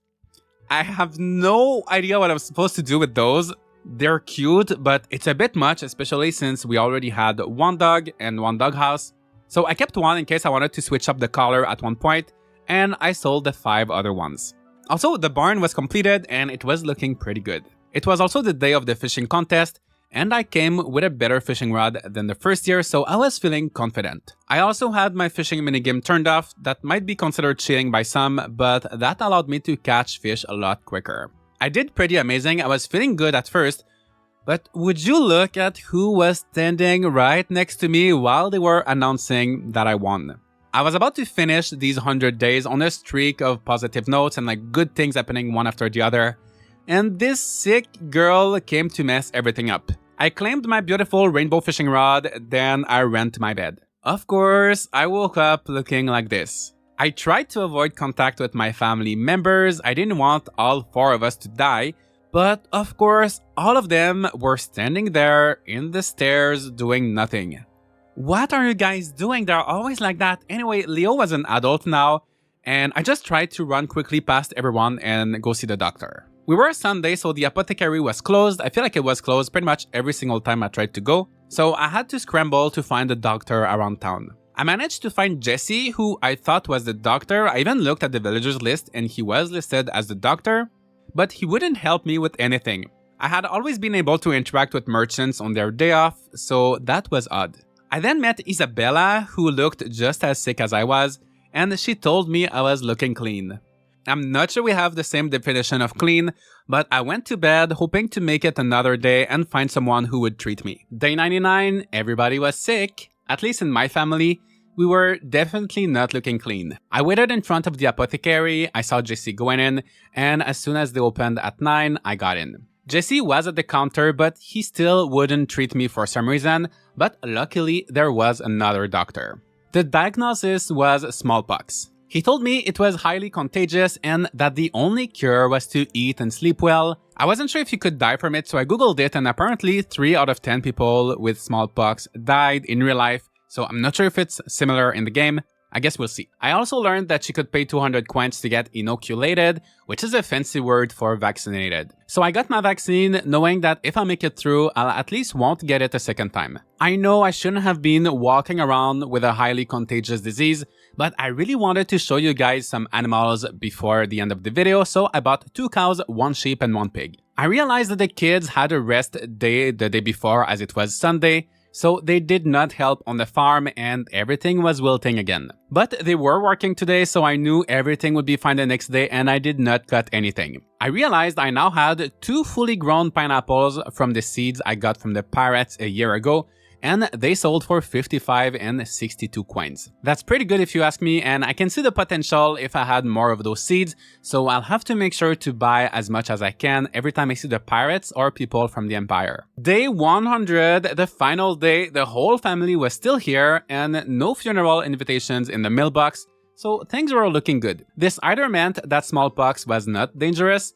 I have no idea what I'm supposed to do with those. They're cute, but it's a bit much, especially since we already had 1 dog and 1 dog house. So I kept 1 in case I wanted to switch up the color at one point, and I sold the 5 other ones. Also, the barn was completed and it was looking pretty good. It was also the day of the fishing contest, and I came with a better fishing rod than the first year, so I was feeling confident. I also had my fishing minigame turned off. That might be considered cheating by some, but that allowed me to catch fish a lot quicker. I did pretty amazing. I was feeling good at first, but would you look at who was standing right next to me while they were announcing that I won. I was about to finish these 100 days on a streak of positive notes and like good things happening one after the other, and this sick girl came to mess everything up. I claimed my beautiful rainbow fishing rod, then I ran to my bed. Of course, I woke up looking like this. I tried to avoid contact with my family members. I didn't want all 4 of us to die, but of course, all of them were standing there in the stairs doing nothing. What are you guys doing? They're always like that. Anyway, Leo was an adult now, and I just tried to run quickly past everyone and go see the doctor. We were Sunday, so the apothecary was closed. I feel like it was closed pretty much every single time I tried to go, so I had to scramble to find a doctor around town. I managed to find Jesse, who I thought was the doctor. I even looked at the villagers list and he was listed as the doctor, but he wouldn't help me with anything. I had always been able to interact with merchants on their day off, so that was odd. I then met Isabella, who looked just as sick as I was, and she told me I was looking clean. I'm not sure we have the same definition of clean, but I went to bed hoping to make it another day and find someone who would treat me. Day 99, everybody was sick. At least in my family, we were definitely not looking clean. I waited in front of the apothecary, I saw Jesse going in, and as soon as they opened at 9, I got in. Jesse was at the counter, but he still wouldn't treat me for some reason, but luckily there was another doctor. The diagnosis was smallpox. He told me it was highly contagious and that the only cure was to eat and sleep well. I wasn't sure if you could die from it, so I googled it, and apparently 3 out of 10 people with smallpox died in real life, so I'm not sure if it's similar in the game. I guess we'll see. I also learned that she could pay 200 coins to get inoculated, which is a fancy word for vaccinated. So I got my vaccine knowing that if I make it through, I'll at least won't get it a second time. I know I shouldn't have been walking around with a highly contagious disease, but I really wanted to show you guys some animals before the end of the video, so I bought 2 cows, 1 sheep and 1 pig. I realized that the kids had a rest day the day before as it was Sunday, so they did not help on the farm and everything was wilting again. But they were working today, so I knew everything would be fine the next day and I did not cut anything. I realized I now had 2 fully grown pineapples from the seeds I got from the pirates a year ago, and they sold for 55 and 62 coins. That's pretty good if you ask me, and I can see the potential if I had more of those seeds, so I'll have to make sure to buy as much as I can every time I see the pirates or people from the Empire. Day 100, the final day, the whole family was still here and no funeral invitations in the mailbox, so things were looking good. This either meant that smallpox was not dangerous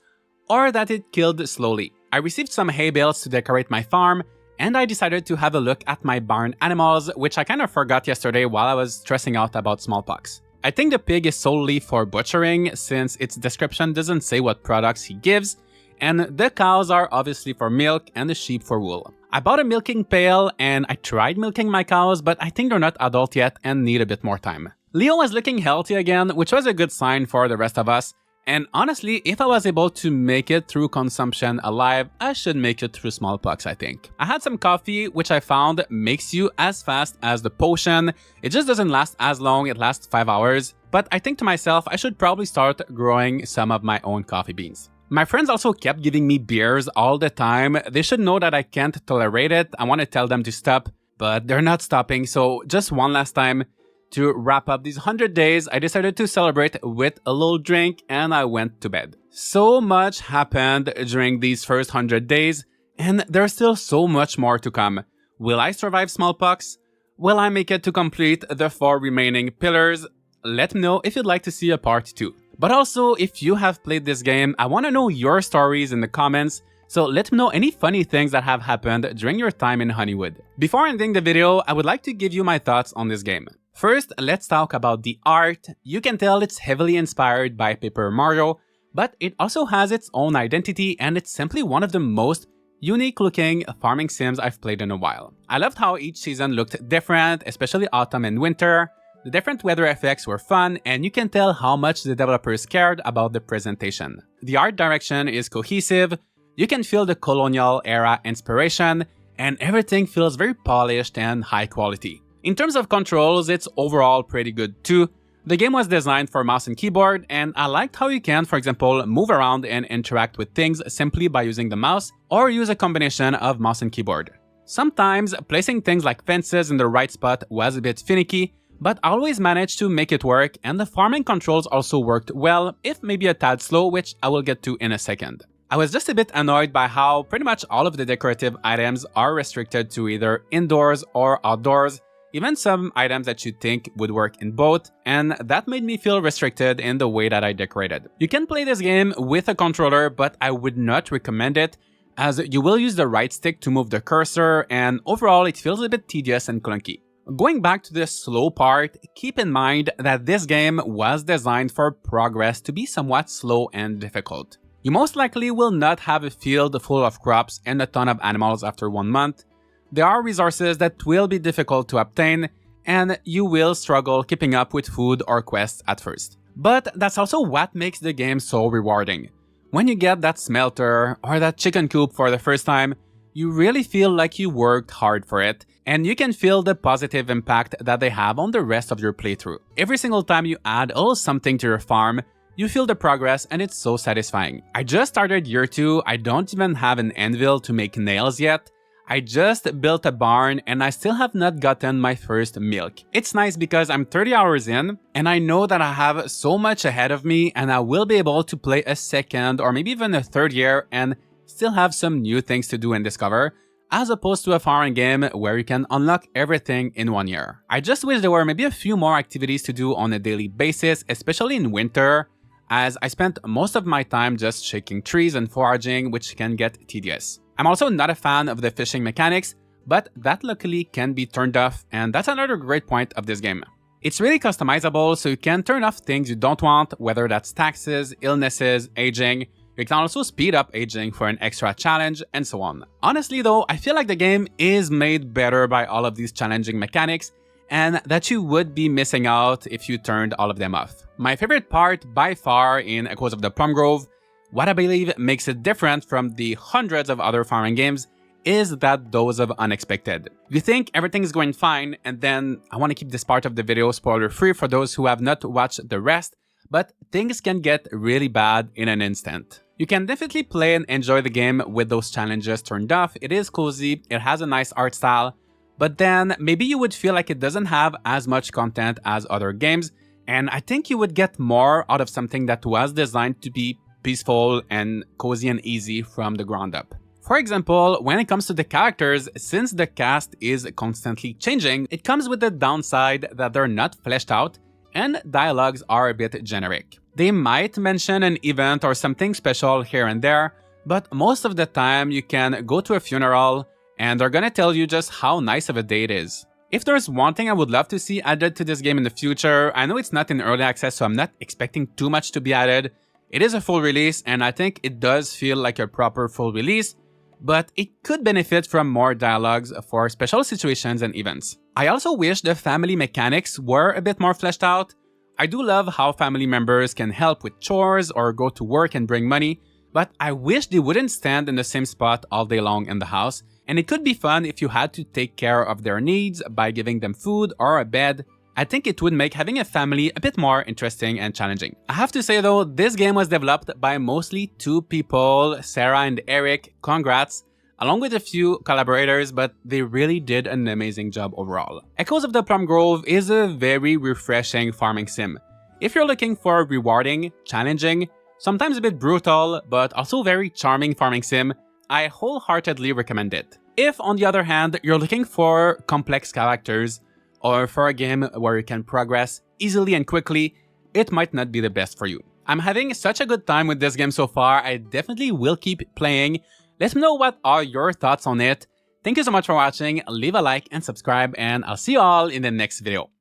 or that it killed slowly. I received some hay bales to decorate my farm, and I decided to have a look at my barn animals, which I kind of forgot yesterday while I was stressing out about smallpox. I think the pig is solely for butchering since its description doesn't say what products he gives, and the cows are obviously for milk and the sheep for wool. I bought a milking pail and I tried milking my cows, but I think they're not adult yet and need a bit more time. Leo was looking healthy again, which was a good sign for the rest of us. And honestly, if I was able to make it through consumption alive, I should make it through smallpox, I think. I had some coffee, which I found makes you as fast as the potion. It just doesn't last as long, it lasts 5 hours. But I think to myself, I should probably start growing some of my own coffee beans. My friends also kept giving me beers all the time. They should know that I can't tolerate it. I want to tell them to stop, but they're not stopping. So just one last time. To wrap up these 100 days, I decided to celebrate with a little drink and I went to bed. So much happened during these first 100 days, and there's still so much more to come. Will I survive smallpox? Will I make it to complete the 4 remaining pillars? Let me know if you'd like to see a part 2. But also, if you have played this game, I want to know your stories in the comments, so let me know any funny things that have happened during your time in Honeywood. Before ending the video, I would like to give you my thoughts on this game. First, let's talk about the art. You can tell it's heavily inspired by Paper Mario, but it also has its own identity and it's simply one of the most unique looking farming sims I've played in a while. I loved how each season looked different, especially autumn and winter. The different weather effects were fun, and you can tell how much the developers cared about the presentation. The art direction is cohesive, you can feel the colonial era inspiration, and everything feels very polished and high quality. In terms of controls, it's overall pretty good too. The game was designed for mouse and keyboard, and I liked how you can, for example, move around and interact with things simply by using the mouse, or use a combination of mouse and keyboard. Sometimes, placing things like fences in the right spot was a bit finicky, but I always managed to make it work, and the farming controls also worked well, if maybe a tad slow, which I will get to in a second. I was just a bit annoyed by how pretty much all of the decorative items are restricted to either indoors or outdoors, even some items that you'd think would work in both, and that made me feel restricted in the way that I decorated. You can play this game with a controller, but I would not recommend it, as you will use the right stick to move the cursor, and overall it feels a bit tedious and clunky. Going back to the slow part, keep in mind that this game was designed for progress to be somewhat slow and difficult. You most likely will not have a field full of crops and a ton of animals after 1 month. There are resources that will be difficult to obtain, and you will struggle keeping up with food or quests at first. But that's also what makes the game so rewarding. When you get that smelter or that chicken coop for the first time, you really feel like you worked hard for it, and you can feel the positive impact that they have on the rest of your playthrough. Every single time you add a little something to your farm, you feel the progress and it's so satisfying. I just started year 2, I don't even have an anvil to make nails yet. I just built a barn and I still have not gotten my first milk. It's nice because I'm 30 hours in and I know that I have so much ahead of me and I will be able to play a second or maybe even a third year and still have some new things to do and discover. as opposed to a farming game where you can unlock everything in 1 year. I just wish there were maybe a few more activities to do on a daily basis, especially in winter, as I spent most of my time just shaking trees and foraging, which can get tedious. I'm also not a fan of the fishing mechanics, but that luckily can be turned off, and that's another great point of this game. It's really customizable, so you can turn off things you don't want, whether that's taxes, illnesses, aging. You can also speed up aging for an extra challenge, and so on. Honestly though, I feel like the game is made better by all of these challenging mechanics, and that you would be missing out if you turned all of them off. My favorite part by far in Echoes of the Plum Grove, what I believe makes it different from the hundreds of other farming games, is that dose of unexpected. You think everything's going fine, and then I want to keep this part of the video spoiler free for those who have not watched the rest, but things can get really bad in an instant. You can definitely play and enjoy the game with those challenges turned off. It is cozy, it has a nice art style, but then maybe you would feel like it doesn't have as much content as other games, and I think you would get more out of something that was designed to be peaceful and cozy and easy from the ground up. For example, when it comes to the characters, since the cast is constantly changing, it comes with the downside that they're not fleshed out and dialogues are a bit generic. They might mention an event or something special here and there, but most of the time you can go to a funeral and they're gonna tell you just how nice of a day it is. If there's one thing I would love to see added to this game in the future, I know it's not in early access, so I'm not expecting too much to be added. It is a full release, and I think it does feel like a proper full release, but it could benefit from more dialogues for special situations and events. I also wish the family mechanics were a bit more fleshed out. I do love how family members can help with chores or go to work and bring money, but I wish they wouldn't stand in the same spot all day long in the house, and it could be fun if you had to take care of their needs by giving them food or a bed. I think it would make having a family a bit more interesting and challenging. I have to say though, this game was developed by mostly 2 people, Sarah and Eric, congrats, along with a few collaborators, but they really did an amazing job overall. Echoes of the Plum Grove is a very refreshing farming sim. If you're looking for a rewarding, challenging, sometimes a bit brutal, but also very charming farming sim, I wholeheartedly recommend it. If, on the other hand, you're looking for complex characters, or for a game where you can progress easily and quickly, it might not be the best for you. I'm having such a good time with this game so far, I definitely will keep playing. Let me know what are your thoughts on it. Thank you so much for watching, leave a like and subscribe, and I'll see you all in the next video.